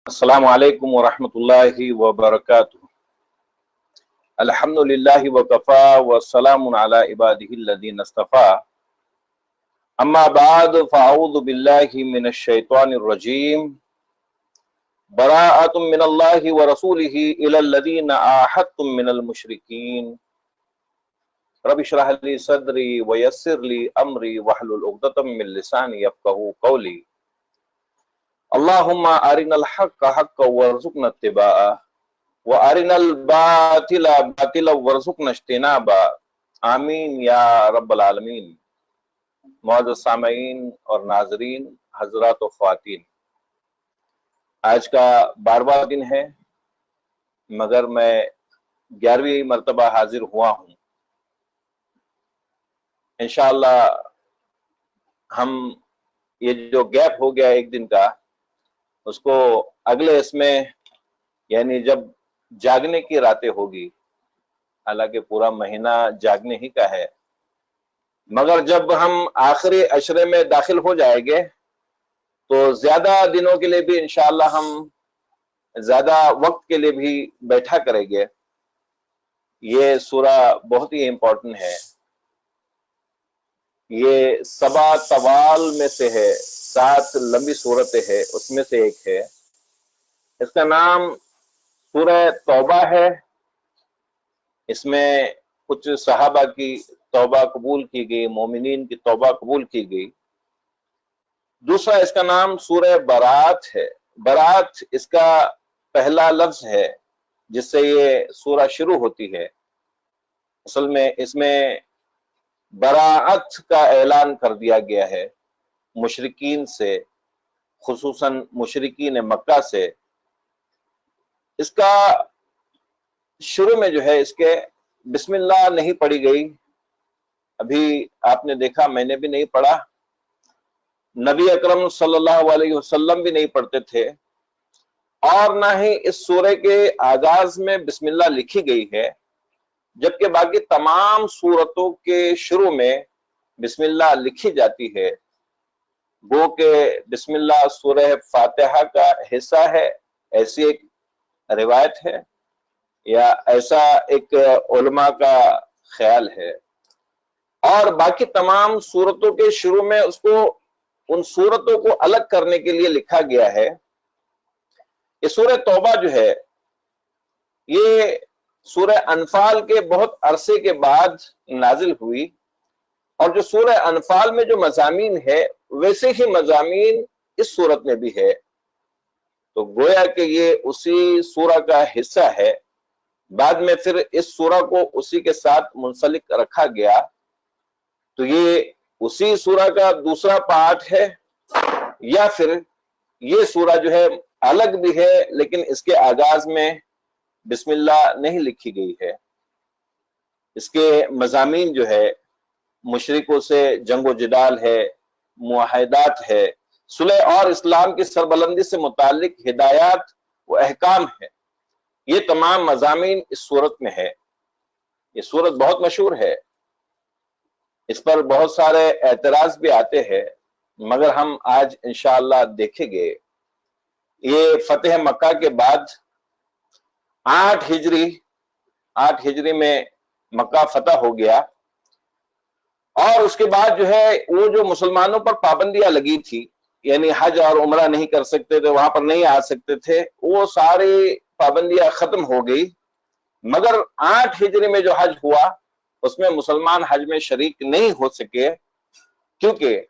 السلام علیکم ورحمۃ اللہ وبرکاتہ۔ الحمدللہ وکفا والسلام علی عبادہ الذین اصطفیٰ، اما بعد فاعوذ باللہ من الشیطان الرجیم، براءۃ من اللہ ورسولہ الی الذین عاہدتم من المشرکین، رب اشرح لی صدری ویسر لی امری واحلل عقدۃ من لسانی یفقہوا قولی، اللہم ارنا الحق حقا وارزقنا اتباعہ وارنا الباطل باطلا وارزقنا اجتنابہ، آمین یا رب العالمین۔ معزز سامعین اور ناظرین، حضرات و خواتین، آج کا 12واں دن ہے مگر میں 11ویں مرتبہ حاضر ہوا ہوں۔ انشاءاللہ ہم یہ جو گیپ ہو گیا ایک دن کا، اس کو اگلے اس میں یعنی جب جاگنے کی راتیں ہوگی، حالانکہ پورا مہینہ جاگنے ہی کا ہے، مگر جب ہم آخری عشرے میں داخل ہو جائیں گے تو زیادہ دنوں کے لیے بھی انشاءاللہ ہم زیادہ وقت کے لیے بھی بیٹھا کریں گے۔ یہ سورہ بہت ہی امپورٹنٹ ہے، یہ 7 طوال میں سے ہے، 7 لمبی صورتیں ہے، اس میں سے ایک ہے۔ اس کا نام سورہ توبہ ہے۔ اس میں کچھ صحابہ کی توبہ قبول کی گئی، مومنین کی توبہ قبول کی گئی۔ دوسرا اس کا نام سورہ برات ہے۔ برات اس کا پہلا لفظ ہے جس سے یہ سورہ شروع ہوتی ہے۔ اصل میں اس میں براعت کا اعلان کر دیا گیا ہے مشرکین سے، خصوصاً مشرکین مکہ سے۔ اس کا شروع میں جو ہے اس کے بسم اللہ نہیں پڑھی گئی، ابھی آپ نے دیکھا، میں نے بھی نہیں پڑھا، نبی اکرم صلی اللہ علیہ وسلم بھی نہیں پڑھتے تھے، اور نہ ہی اس سورہ کے آغاز میں بسم اللہ لکھی گئی ہے، جبکہ باقی تمام سورتوں کے شروع میں بسم اللہ لکھی جاتی ہے۔ گو کہ بسم اللہ سورہ فاتحہ کا حصہ ہے، ایسی ایک روایت ہے یا ایسا ایک علماء کا خیال ہے، اور باقی تمام سورتوں کے شروع میں اس کو ان سورتوں کو الگ کرنے کے لیے لکھا گیا ہے۔ یہ سورہ توبہ جو ہے یہ سورہ انفال کے بہت عرصے کے بعد نازل ہوئی، اور جو سورہ انفال میں جو مضامین ہے ویسے ہی مضامین اس سورت میں بھی ہے، تو گویا کہ یہ اسی سورہ کا حصہ ہے۔ بعد میں پھر اس سورہ کو اسی کے ساتھ منسلک رکھا گیا، تو یہ اسی سورہ کا دوسرا پارٹ ہے، یا پھر یہ سورہ جو ہے الگ بھی ہے لیکن اس کے آغاز میں بسم اللہ نہیں لکھی گئی ہے۔ اس کے مضامین جو ہے مشرکوں سے جنگ و جدال ہے، معاہدات ہے، صلح اور اسلام کی سربلندی سے متعلق ہدایات و احکام ہے، یہ تمام مضامین اس سورت میں ہے۔ یہ سورت بہت مشہور ہے، اس پر بہت سارے اعتراض بھی آتے ہیں، مگر ہم آج انشاءاللہ دیکھیں گے۔ یہ فتح مکہ کے بعد 8 ہجری میں مکہ فتح ہو گیا، اور اس کے بعد جو ہے وہ جو مسلمانوں پر پابندیاں لگی تھی، یعنی حج اور عمرہ نہیں کر سکتے تھے، وہاں پر نہیں آ سکتے تھے، وہ ساری پابندیاں ختم ہو گئی، مگر 8 ہجری میں جو حج ہوا اس میں مسلمان حج میں شریک نہیں ہو سکے، کیونکہ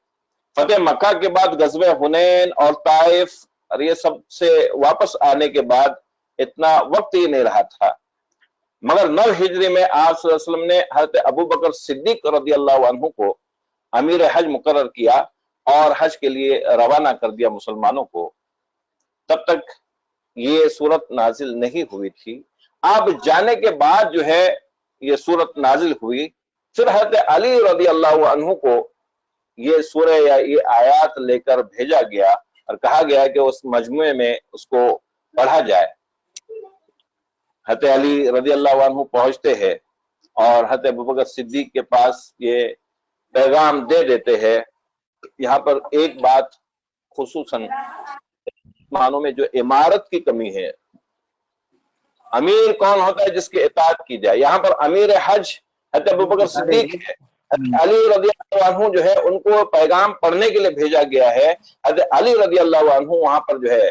فتح مکہ کے بعد غزوہ حنین اور طائف اور یہ سب سے واپس آنے کے بعد اتنا وقت ہی نہیں رہا تھا۔ مگر 9 ہجری میں آپ صلی اللہ علیہ وسلم نے حضرت ابو بکر صدیق رضی اللہ عنہ کو امیر حج مقرر کیا اور حج کے لیے روانہ کر دیا مسلمانوں کو۔ تب تک یہ سورت نازل نہیں ہوئی تھی۔ آپ جانے کے بعد جو ہے یہ سورت نازل ہوئی، پھر حضرت علی رضی اللہ عنہ کو یہ سورہ یا یہ آیات لے کر بھیجا گیا اور کہا گیا کہ اس مجموعے میں اس کو پڑھا جائے۔ حضرت علی رضی اللہ عنہ پہنچتے ہیں اور حضرت ابوبکر صدیق کے پاس یہ پیغام دے دیتے ہیں۔ یہاں پر ایک بات خصوصاً مسلمانوں میں جو عمارت کی کمی ہے. امیر کون ہوتا ہے؟ جس کی اطاعت کی جائے. یہاں پر امیر حج حضرت ابوبکر صدیق ہے. حضرت علی رضی اللہ عنہ جو ہے ان کو پیغام پڑھنے کے لیے بھیجا گیا ہے. حضرت علی رضی اللہ عنہ وہاں پر جو ہے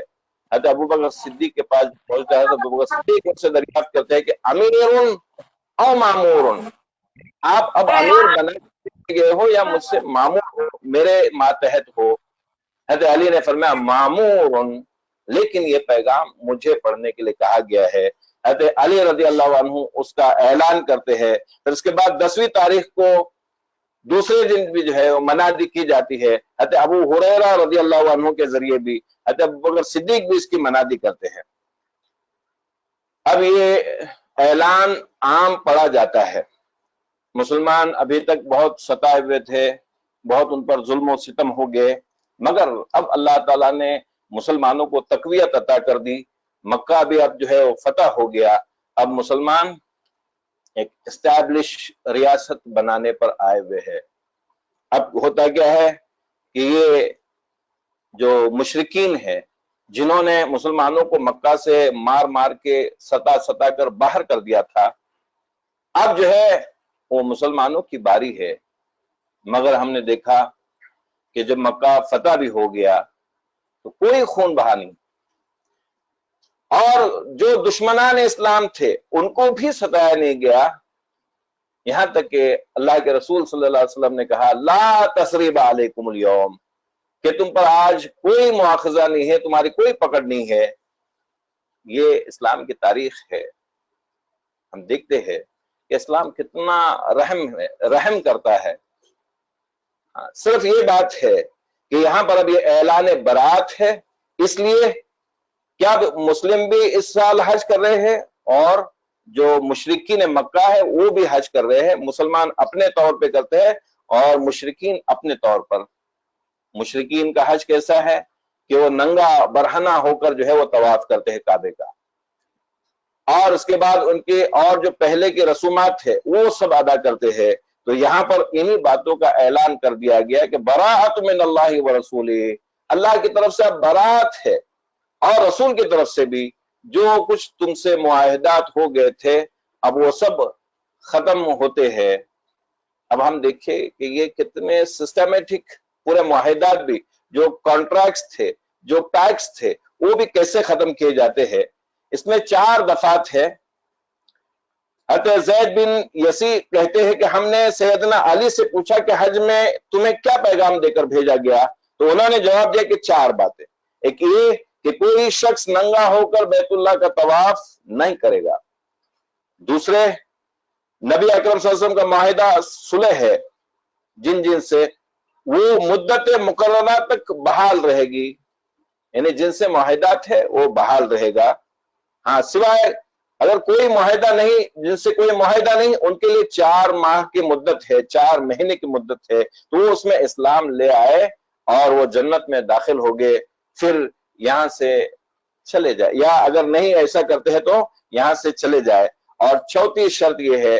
حضرت ابوبکر صدیق کے پاس پہنچتا ہے. حضرت ابوبکر صدیق ان سے دریافت کرتے ہیں کہ امیر او مامور، آپ اب امیر بنا گئے ہو یا مجھ سے مامور ہو، میرے ماتحت ہو؟ حضرت علی نے فرمایا مامور، لیکن یہ پیغام مجھے پڑھنے کے لیے کہا گیا ہے. حضرت علی رضی اللہ عنہ اس کا اعلان کرتے ہیں. پھر اس کے بعد 10ویں تاریخ کو دوسرے دن بھی جو ہے وہ منادی کی جاتی ہے. حضرت ابو ہریرہ رضی اللہ عنہ کے ذریعے بھی حضرت ابوبکر صدیق بھی اس کی منادی کرتے ہیں. اب یہ اعلان عام پڑھا جاتا ہے. مسلمان ابھی تک بہت ستائے ہوئے تھے، بہت ان پر ظلم و ستم ہو گئے، مگر اب اللہ تعالیٰ نے مسلمانوں کو تقویت عطا کر دی. مکہ بھی اب جو ہے وہ فتح ہو گیا. اب مسلمان ایک اسٹیبلش ریاست بنانے پر آئے ہوئے ہیں. اب ہوتا کیا ہے کہ یہ جو مشرکین ہیں جنہوں نے مسلمانوں کو مکہ سے مار مار کے ستا کر باہر کر دیا تھا، اب جو ہے وہ مسلمانوں کی باری ہے. مگر ہم نے دیکھا کہ جب مکہ فتح بھی ہو گیا تو کوئی خون بہا نہیں، اور جو دشمنان اسلام تھے ان کو بھی ستایا نہیں گیا. یہاں تک کہ اللہ کے رسول صلی اللہ علیہ وسلم نے کہا لا تثریب علیکم اليوم، کہ تم پر آج کوئی مواخذہ نہیں ہے، تمہاری کوئی پکڑ نہیں ہے. یہ اسلام کی تاریخ ہے. ہم دیکھتے ہیں کہ اسلام کتنا رحم کرتا ہے. صرف یہ بات ہے کہ یہاں پر اب یہ اعلان برات ہے، اس لیے کیا مسلم بھی اس سال حج کر رہے ہیں اور جو مشرکین مکہ ہے وہ بھی حج کر رہے ہیں. مسلمان اپنے طور پہ کرتے ہیں اور مشرکین اپنے طور پر. مشرکین کا حج کیسا ہے کہ وہ ننگا برہنہ ہو کر جو ہے وہ طواف کرتے ہیں کعبے کا، اور اس کے بعد ان کے اور جو پہلے کے رسومات ہے وہ سب ادا کرتے ہیں. تو یہاں پر انہی باتوں کا اعلان کر دیا گیا کہ براءۃ من اللہ ورسولہ، اللہ کی طرف سے اب برات ہے اور رسول کی طرف سے بھی. جو کچھ تم سے معاہدات ہو گئے تھے اب وہ سب ختم ہوتے ہیں. اب ہم دیکھیں کہ یہ کتنے سسٹمیٹک پورے معاہدات بھی، جو کانٹریکٹس تھے، جو پیکٹس تھے، وہ بھی کیسے ختم کیے جاتے ہیں. اس میں 4 دفعات ہے. حضرت زید بن یسی کہتے ہیں کہ ہم نے سیدنا علی سے پوچھا کہ حج میں تمہیں کیا پیغام دے کر بھیجا گیا؟ تو انہوں نے جواب دیا کہ 4 باتیں. ایک یہ کہ کوئی شخص ننگا ہو کر بیت اللہ کا طواف نہیں کرے گا. دوسرے، نبی اکرم صلی اللہ علیہ وسلم کا معاہدہ صلح ہے جن سے وہ مدت مقررہ تک بحال رہے گی، یعنی جن سے معاہدات ہے وہ بحال رہے گا. ہاں، سوائے اگر کوئی معاہدہ نہیں، جن سے کوئی معاہدہ نہیں، ان کے لیے 4 ماہ کی مدت ہے، 4 مہینے کی مدت ہے. تو وہ اس میں اسلام لے آئے اور وہ جنت میں داخل ہو گئے، پھر یہاں سے چلے جائے، یا اگر نہیں ایسا کرتے ہیں تو یہاں سے چلے جائے. اور چوتھی شرط یہ ہے،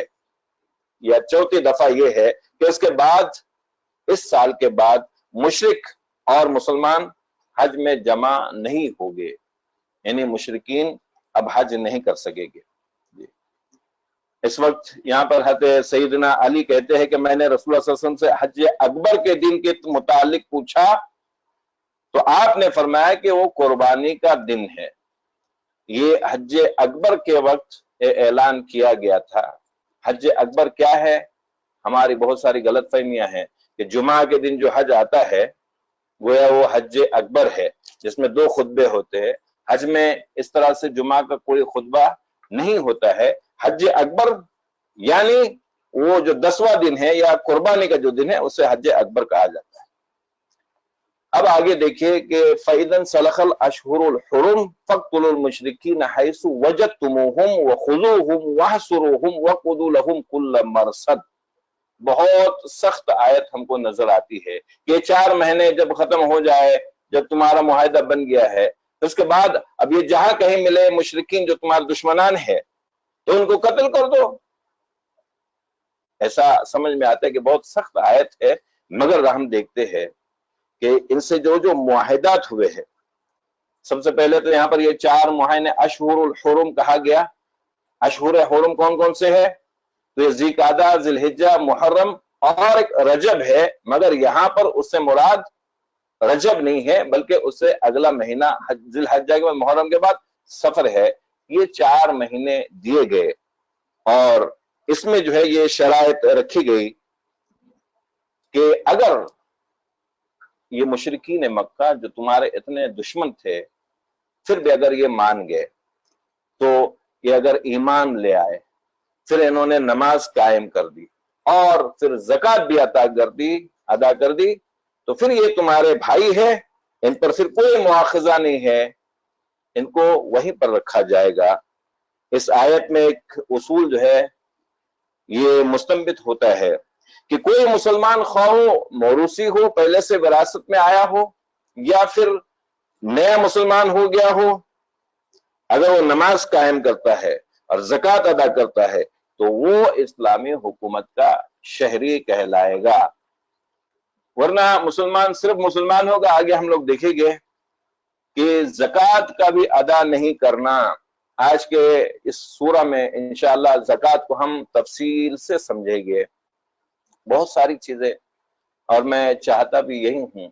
یا چوتھی دفعہ یہ ہے کہ اس کے بعد، اس سال کے بعد مشرک اور مسلمان حج میں جمع نہیں ہوگے، یعنی مشرکین اب حج نہیں کر سکے گے. اس وقت یہاں پر حضرت سیدنا علی کہتے ہیں کہ میں نے رسول اللہ صلی اللہ علیہ وسلم سے حج اکبر کے دن کے متعلق پوچھا تو آپ نے فرمایا کہ وہ قربانی کا دن ہے. یہ حج اکبر کے وقت اعلان کیا گیا تھا. حج اکبر کیا ہے؟ ہماری بہت ساری غلط فہمیاں ہیں کہ جمعہ کے دن جو حج آتا ہے گویا وہ حج اکبر ہے جس میں 2 خطبے ہوتے ہیں. حج میں اس طرح سے جمعہ کا کوئی خطبہ نہیں ہوتا ہے. حج اکبر یعنی وہ جو 10واں دن ہے یا قربانی کا جو دن ہے اسے حج اکبر کہا جاتا ہے. اب آگے دیکھیے کہ فَإِذَا انْسَلَخَ الْأَشْهُرُ الْحُرُمُ فَاقْتُلُوا الْمُشْرِكِينَ حَيْثُ وَجَدتُّمُوهُمْ وَخُذُوهُمْ وَاحْصُرُوهُمْ وَاقْعُدُوا لَهُمْ كُلَّ مَرْصَدٍ. بہت سخت آیت ہم کو نظر آتی ہے کہ 4 مہینے جب ختم ہو جائے، جب تمہارا معاہدہ بن گیا ہے، اس کے بعد اب یہ جہاں کہیں ملے مشرکین جو تمہارے دشمنان ہے تو ان کو قتل کر دو. ایسا سمجھ میں آتا ہے کہ بہت سخت آیت ہے، مگر ہم دیکھتے ہیں کہ ان سے جو معاہدات ہوئے ہیں سب سے پہلے تو یہاں پر یہ 4 مہینے اشہر الحرم کہا گیا. اشہر حرم کون کون سے ہے؟ تو یہ ذی-قعدہ، ذی الحجہ، محرم اور ایک رجب ہے، مگر یہاں پر اس سے مراد رجب نہیں ہے بلکہ اس سے اگلا مہینہ ذی الحجہ کے بعد محرم کے بعد سفر ہے. یہ 4 مہینے دیے گئے اور اس میں جو ہے یہ شرائط رکھی گئی کہ اگر یہ مشرکین مکہ جو تمہارے اتنے دشمن تھے پھر بھی اگر یہ مان گئے تو یہ اگر ایمان لے آئے، پھر انہوں نے نماز قائم کر دی اور پھر زکوٰۃ بھی ادا کر دی تو پھر یہ تمہارے بھائی ہے، ان پر پھر کوئی مواخذہ نہیں ہے، ان کو وہیں پر رکھا جائے گا. اس آیت میں ایک اصول جو ہے یہ مستنبط ہوتا ہے کہ کوئی مسلمان خواہ موروثی ہو، پہلے سے وراثت میں آیا ہو، یا پھر نیا مسلمان ہو گیا ہو، اگر وہ نماز قائم کرتا ہے اور زکوٰۃ ادا کرتا ہے تو وہ اسلامی حکومت کا شہری کہلائے گا. ورنہ مسلمان صرف مسلمان ہوگا، آگے ہم لوگ دیکھیں گے کہ زکوٰۃ کا بھی ادا نہیں کرنا. آج کے اس سورہ میں انشاءاللہ زکوٰۃ کو ہم تفصیل سے سمجھیں گے، بہت ساری چیزیں، اور میں چاہتا بھی یہی ہوں.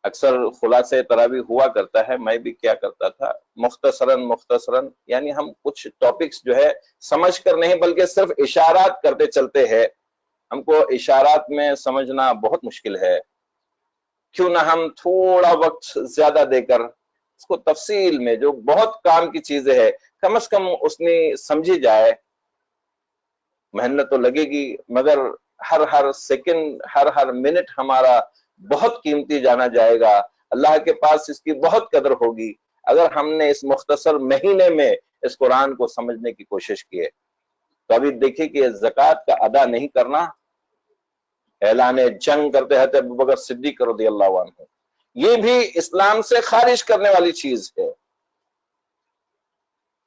اکثر خلاصے تراویح ہوا کرتا ہے، میں بھی کیا کرتا تھا مختصراً یعنی ہم کچھ ٹاپکس جو ہے سمجھ کر نہیں بلکہ صرف اشارات کرتے چلتے ہیں. ہم کو اشارات میں سمجھنا بہت مشکل ہے، کیوں نہ ہم تھوڑا وقت زیادہ دے کر اس کو تفصیل میں جو بہت کام کی چیزیں ہے کم از کم اس میں سمجھی جائے. محنت تو لگے گی مگر ہر سیکنڈ ہر منٹ ہمارا بہت قیمتی جانا جائے گا. اللہ کے پاس اس کی بہت قدر ہوگی اگر ہم نے اس مختصر مہینے میں اس قرآن کو سمجھنے کی کوشش کی ہے. تو ابھی دیکھیں کہ زکوٰۃ کا ادا نہیں کرنا، اعلان جنگ کرتے حضرت ابوبکر صدیق رضی اللہ عنہ، یہ بھی اسلام سے خارج کرنے والی چیز ہے.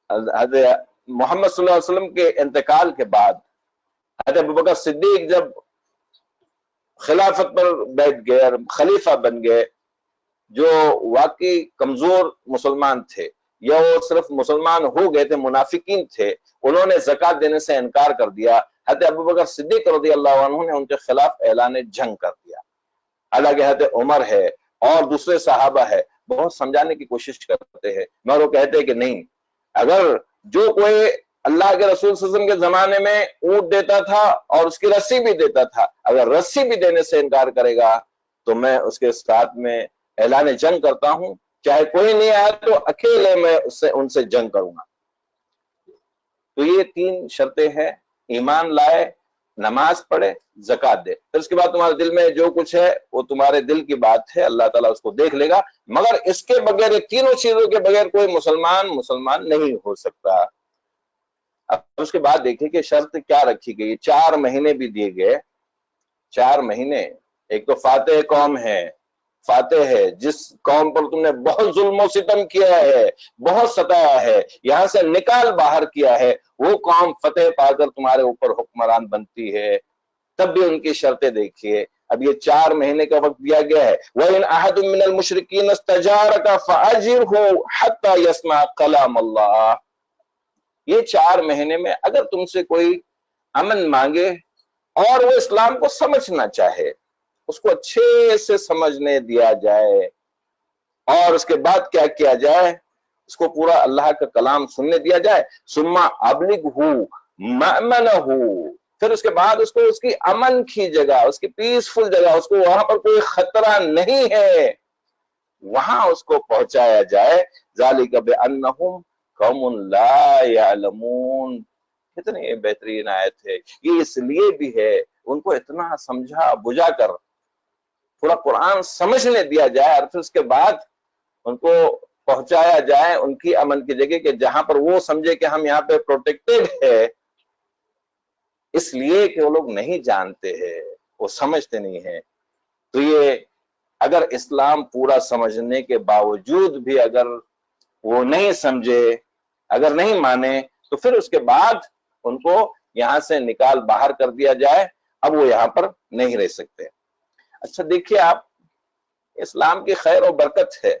حضرت محمد صلی اللہ علیہ وسلم کے انتقال کے بعد حضرت ابوبکر صدیق جب خلافت پر بیٹھ گئے اور خلیفہ بن گئے، جو واقعی کمزور مسلمان تھے یا وہ صرف مسلمان ہو گئے تھے، منافقین تھے، انہوں نے زکوٰۃ دینے سے انکار کر دیا. حضرت ابوبکر صدیق رضی اللہ عنہ نے ان کے خلاف اعلان جنگ کر دیا. حالانکہ حضرت عمر ہے اور دوسرے صحابہ ہے بہت سمجھانے کی کوشش کرتے ہیں مگر وہ کہتے ہیں کہ نہیں، اگر جو کوئی اللہ کے رسول صلی اللہ علیہ وسلم کے زمانے میں اونٹ دیتا تھا اور اس کی رسی بھی دیتا تھا، اگر رسی بھی دینے سے انکار کرے گا تو میں اس کے ساتھ میں اعلان جنگ کرتا ہوں، چاہے کوئی نہیں آیا تو اکیلے میں ان سے جنگ کروں گا. تو یہ 3 شرطیں ہیں، ایمان لائے، نماز پڑھے، زکوٰۃ دے. پھر اس کے بعد تمہارے دل میں جو کچھ ہے وہ تمہارے دل کی بات ہے، اللہ تعالیٰ اس کو دیکھ لے گا. مگر اس کے بغیر، یہ تینوں چیزوں کے بغیر کوئی مسلمان نہیں ہو سکتا. اب اس کے بعد دیکھیں کہ شرط کیا رکھی گئی. 4 مہینے بھی دیے گئے. 4 مہینے، ایک تو فاتح قوم ہے، فاتح ہے جس قوم پر تم نے بہت ظلم و ستم کیا ہے، بہت ستایا ہے، یہاں سے نکال باہر کیا ہے، وہ قوم فتح پا کر تمہارے اوپر حکمران بنتی ہے. تب بھی ان کی شرطیں دیکھیے. اب یہ 4 مہینے کا وقت دیا گیا ہے. وَإِنْ أَحَدٌ مِّنَ الْمُشْرِكِينَ اسْتَجَارَكَ فَأَجِرْهُ حَتَّى يَسْمَعَ كَلَامَ اللَّهِ. یہ 4 مہینے میں اگر تم سے کوئی امن مانگے اور وہ اسلام کو سمجھنا چاہے، اس کو اچھے سے سمجھنے دیا جائے اور اس کے بعد کیا کیا جائے، اس کو پورا اللہ کا کلام سننے دیا جائے. ثُمَّ أَبْلِغْهُ مَأْمَنَهُ، پھر اس کے بعد اس کو اس کی امن کی جگہ، اس کی پیسفل جگہ، اس کو وہاں پر کوئی خطرہ نہیں ہے، وہاں اس کو پہنچایا جائے. ذَلِكَ بِأَنَّهُمْ قَوْمٌ لَا يَعْلَمُونَ. کتنی بہترین آیت ہے. یہ اس لیے بھی ہے ان کو اتنا سمجھا بجھا کر پورا قرآن سمجھنے دیا جائے اور پھر اس کے بعد ان کو پہنچایا جائے ان کی امن کی جگہ کہ جہاں پر وہ سمجھے کہ ہم یہاں پہ پروٹیکٹڈ ہے. اس لیے کہ وہ لوگ نہیں جانتے ہیں، وہ سمجھتے نہیں ہیں. تو یہ اگر اسلام پورا سمجھنے کے باوجود بھی اگر وہ نہیں سمجھے، اگر نہیں مانے، تو پھر اس کے بعد ان کو یہاں سے نکال باہر کر دیا جائے. اب وہ یہاں پر نہیں رہ سکتے. اچھا دیکھیے آپ، اسلام کی خیر و برکت ہے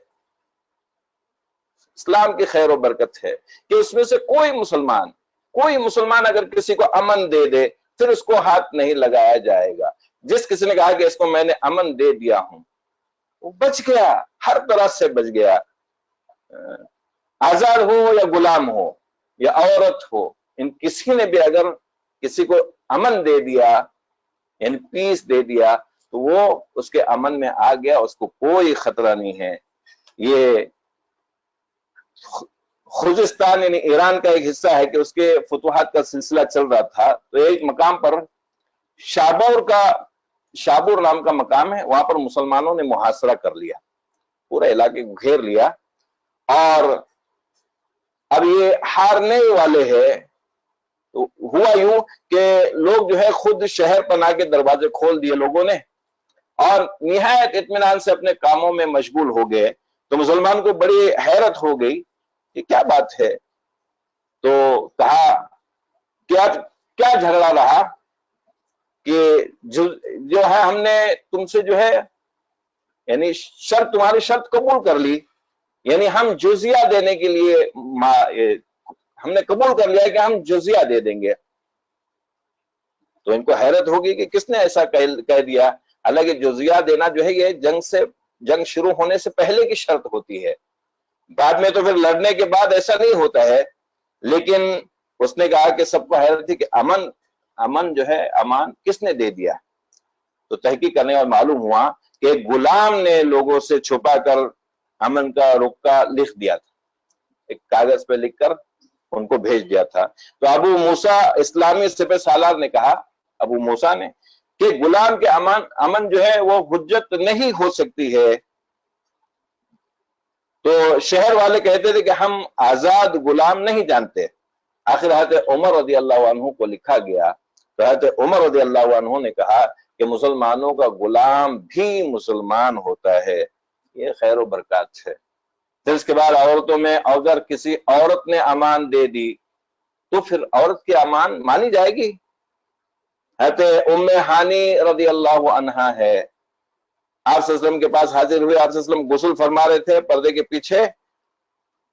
اسلام کی خیر و برکت ہے کہ اس میں سے کوئی مسلمان اگر کسی کو امن دے دے پھر اس کو ہاتھ نہیں لگایا جائے گا۔ جس کسی نے کہا کہ اس کو میں نے امن دے دیا ہوں، وہ بچ گیا، ہر طرح سے بچ گیا، آزاد ہو یا غلام ہو یا عورت ہو، ان کسی نے بھی اگر کسی کو امن دے دیا یعنی پیس دے دیا تو وہ اس کے امن میں آ گیا، اس کو کوئی خطرہ نہیں ہے۔ یہ خوزستان یعنی ایران کا ایک حصہ ہے کہ اس کے فتوحات کا سلسلہ چل رہا تھا، تو ایک مقام پر شابور نام کا مقام ہے، وہاں پر مسلمانوں نے محاصرہ کر لیا، پورے علاقے کو گھیر لیا، اور اب یہ ہارنے والے ہیں۔ تو ہوا یوں کہ لوگ جو ہے خود شہر پناہ کے دروازے کھول دیے لوگوں نے، اور نہایت اطمینان سے اپنے کاموں میں مشغول ہو گئے۔ تو مسلمان کو بڑی حیرت ہو گئی کہ کیا بات ہے، تو کہا کیا جھگڑا رہا کہ جو ہے ہم نے تم سے جو ہے یعنی تمہاری شرط قبول کر لی، یعنی ہم جزیہ دینے کے لیے ہم نے قبول کر لیا کہ ہم جزیہ دے دیں گے۔ تو ان کو حیرت ہوگی کہ کس نے ایسا کہہ دیا، حالانکہ جزیہ دینا جو ہے یہ جنگ شروع ہونے سے پہلے کی شرط ہوتی ہے، بعد میں تو پھر لڑنے کے بعد ایسا نہیں ہوتا ہے۔ لیکن اس نے کہا کہ سب کو حیرت تھی کہ امن جو ہے امان کس نے دے دیا؟ تو تحقیق کرنے اور معلوم ہوا کہ ایک غلام نے لوگوں سے چھپا کر امن کا رکا لکھ دیا تھا، ایک کاغذ پہ لکھ کر ان کو بھیج دیا تھا۔ تو ابو موسیٰ اسلامی سپہ سالار نے کہا، ابو موسیٰ نے، کہ غلام کے امن جو ہے وہ حجت نہیں ہو سکتی ہے۔ تو شہر والے کہتے تھے کہ ہم آزاد غلام نہیں جانتے۔ آخر حضرت عمر رضی اللہ عنہ کو لکھا گیا، تو حضرت عمر رضی اللہ عنہ نے کہا کہ مسلمانوں کا غلام بھی مسلمان ہوتا ہے، یہ خیر و برکات ہے۔ پھر اس کے بعد عورتوں میں اگر کسی عورت نے امان دے دی تو پھر عورت کی امان مانی جائے گی۔ حضرت ام ہانی رضی اللہ عنہا ہے، آپ صلی اللہ علیہ وسلم کے پاس حاضر ہوئے، آپ صلی اللہ علیہ وسلم غسل فرما رہے تھے پردے کے پیچھے،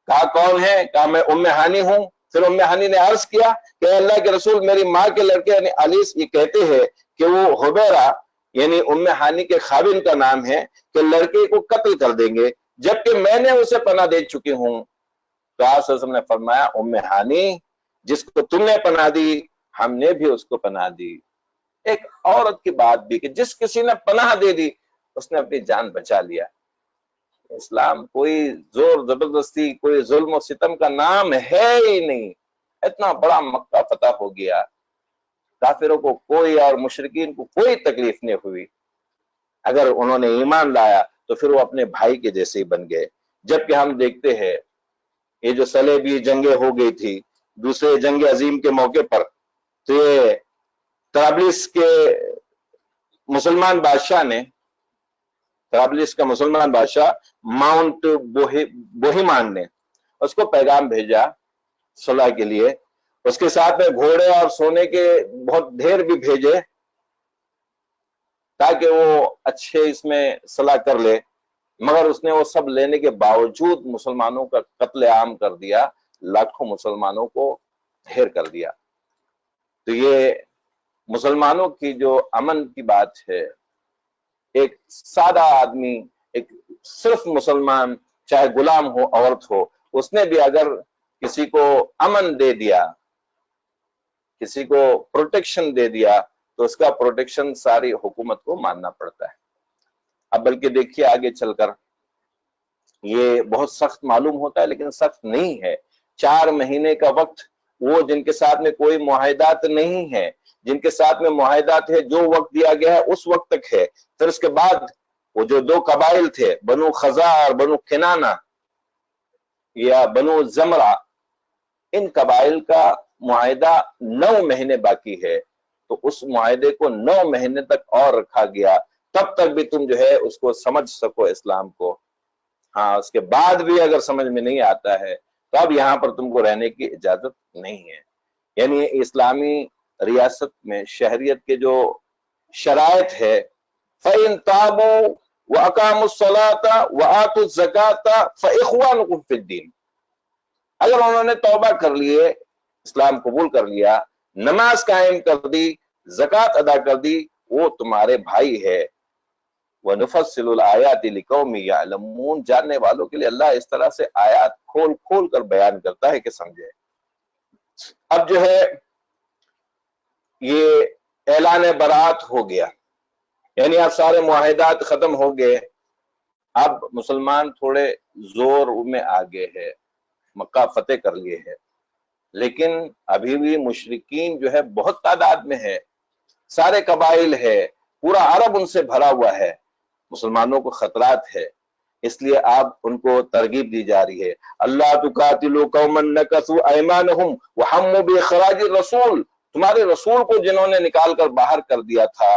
کہا کون ہے؟ کہا میں ام ہانی ہوں۔ پھر ام ہانی نے عرض کیا کہ اللہ کے رسول، میری ماں کے لڑکے یعنی علی یہ کہتے ہیں کہ وہ حبیرہ یعنی ام ہانی کے خاوند کا نام ہے کہ لڑکے کو قتل کر دیں گے، جبکہ میں نے اسے پناہ دے چکی ہوں۔ تو آپ صلی اللہ علیہ وسلم نے فرمایا، ام ہانی جس کو تم نے پناہ دی ہم نے بھی اس کو پناہ دی۔ ایک عورت کی بات بھی کہ جس کسی نے پناہ دے دی اس نے اپنی جان بچا لیا۔ اسلام کوئی زور زبردستی، کوئی ظلم و ستم کا نام ہے ہی نہیں۔ اتنا بڑا مکہ فتح ہو گیا، کافروں کو کوئی اور مشرکین کو کوئی تکلیف نہیں ہوئی، اگر انہوں نے ایمان لایا تو پھر وہ اپنے بھائی کے جیسے ہی بن گئے۔ جبکہ ہم دیکھتے ہیں یہ جو صلیبی جنگیں ہو گئی تھی دوسرے جنگ عظیم کے موقع پر، تو یہ طرابلس کے مسلمان بادشاہ نے، طرابلس کا مسلمان بادشاہ ماؤنٹ بوہیمان نے اس کو پیغام بھیجا صلح کے لیے، اس کے ساتھ میں گھوڑے اور سونے کے بہت ڈھیر بھی بھیجے تاکہ وہ اچھے اس میں صلح کر لے، مگر اس نے وہ سب لینے کے باوجود مسلمانوں کا قتل عام کر دیا، لاکھوں مسلمانوں کو ڈھیر کر دیا۔ تو یہ مسلمانوں کی جو امن کی بات ہے، ایک سادہ آدمی، ایک صرف مسلمان، چاہے غلام ہو عورت ہو، اس نے بھی اگر کسی کو امن دے دیا، کسی کو پروٹیکشن دے دیا، تو اس کا پروٹیکشن ساری حکومت کو ماننا پڑتا ہے۔ اب بلکہ دیکھیے آگے چل کر یہ بہت سخت معلوم ہوتا ہے لیکن سخت نہیں ہے۔ 4 مہینے کا وقت، وہ جن کے ساتھ میں کوئی معاہدات نہیں ہے، جن کے ساتھ میں معاہدات ہے جو وقت دیا گیا ہے اس وقت تک ہے۔ پھر اس کے بعد وہ جو 2 قبائل تھے، بنو خزاع اور بنو کنانہ یا بنو زمرہ، ان قبائل کا معاہدہ 9 مہینے باقی ہے، تو اس معاہدے کو 9 مہینے تک اور رکھا گیا، تب تک بھی تم جو ہے اس کو سمجھ سکو اسلام کو۔ ہاں، اس کے بعد بھی اگر سمجھ میں نہیں آتا ہے تو اب یہاں پر تم کو رہنے کی اجازت نہیں ہے۔ یعنی اسلامی ریاست میں شہریت کے جو شرائط ہے، فَإِن تَابُوا وَأَقَامُوا الصَّلَاةَ وَآتُوا الزَّكَاةَ فَإِخْوَانُكُمْ فِي الدِّينِ، اگر انہوں نے توبہ کر لیے، اسلام قبول کر لیا، نماز قائم کر دی، زکوٰۃ ادا کر دی، وہ تمہارے بھائی ہے۔ وَنُفَصِّلُ الْآيَاتِ لِقَوْمٍ يَعْلَمُونَ، جاننے والوں کے لیے اللہ اس طرح سے آیات کھول کھول کر بیان کرتا ہے کہ سمجھے۔ اب جو ہے یہ اعلان برات ہو گیا، یعنی اب سارے معاہدات ختم ہو گئے، اب مسلمان تھوڑے زور میں آگے ہے، مکہ فتح کر لیے ہے، لیکن ابھی بھی مشرکین جو ہے بہت تعداد میں ہے، سارے قبائل ہے، پورا عرب ان سے بھرا ہوا ہے، مسلمانوں کو خطرات ہے، اس لیے اب ان کو ترغیب دی جا رہی ہے، اللہ تقاتلوا قوما نکثوا ایمانہم وہموا باخراج الرسول، تمہارے رسول کو جنہوں نے نکال کر باہر کر دیا تھا،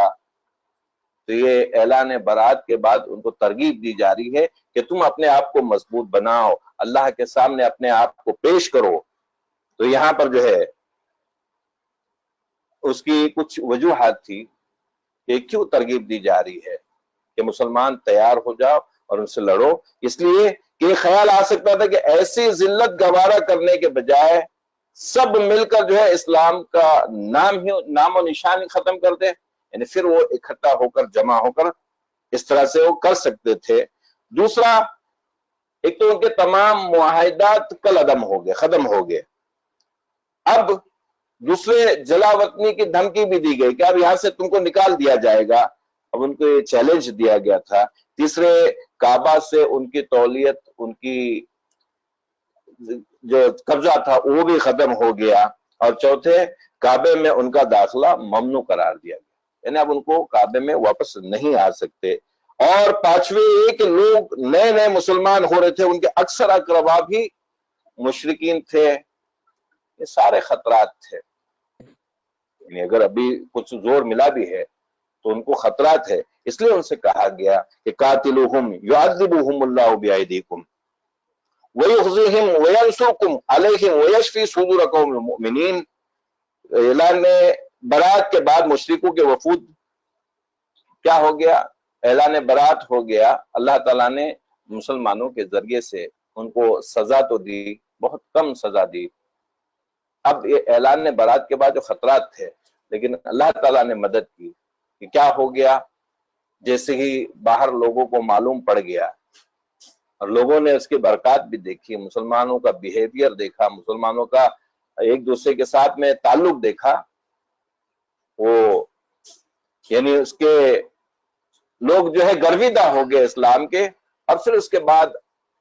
تو یہ اعلان برات کے بعد ان کو ترغیب دی جا رہی ہے کہ تم اپنے آپ کو مضبوط بناؤ، اللہ کے سامنے اپنے آپ کو پیش کرو۔ تو یہاں پر جو ہے اس کی کچھ وجوہات تھی کہ کیوں ترغیب دی جا رہی ہے کہ مسلمان تیار ہو جاؤ اور ان سے لڑو، اس لیے کہ خیال آ سکتا تھا کہ ایسی ذلت گوارا کرنے کے بجائے سب مل کر جو ہے اسلام کا نام و نشان ختم کر دے، یعنی پھر وہ اکٹھا ہو کر جمع ہو کر اس طرح سے وہ کر سکتے تھے۔ دوسرا، ایک تو ان کے تمام معاہدات کل عدم ہو گئے، ختم ہو گئے، اب دوسرے جلا وطنی کی دھمکی بھی دی گئی کہ اب یہاں سے تم کو نکال دیا جائے گا، اب ان کو یہ چیلنج دیا گیا تھا۔ تیسرے، کعبہ سے ان کی تولیت، ان کی جو قبضہ تھا وہ بھی ختم ہو گیا، اور چوتھے، کعبے میں ان کا داخلہ ممنوع قرار دیا گیا، یعنی اب ان کو کعبے میں واپس نہیں آ سکتے۔ اور پانچویں یہ کہ لوگ نئے نئے مسلمان ہو رہے تھے، ان کے اکثر اقربا بھی مشرکین تھے، یہ سارے خطرات تھے، یعنی اگر ابھی کچھ زور ملا بھی ہے تو ان کو خطرات ہے، اس لیے ان سے کہا گیا کہ قاتلوہم یعذبوہم اللہ بایدیکم ویخزیہم وینصرکم علیہم ویشفی صدور قوم المؤمنین۔ اعلان برات کے بعد مشرکوں کے وفود کیا ہو گیا؟ اعلان برات ہو گیا، اللہ تعالیٰ نے مسلمانوں کے ذریعے سے ان کو سزا تو دی، بہت کم سزا دی۔ اب یہ اعلان برات کے بعد جو خطرات تھے، لیکن اللہ تعالیٰ نے مدد کی کہ کیا ہو گیا، جیسے ہی باہر لوگوں کو معلوم پڑ گیا اور لوگوں نے اس کی برکات بھی دیکھی، مسلمانوں کا بیہیویئر دیکھا، مسلمانوں کا ایک دوسرے کے ساتھ میں تعلق دیکھا، وہ یعنی اس کے لوگ جو ہے گرویدہ ہو گئے اسلام کے، اور پھر اس کے بعد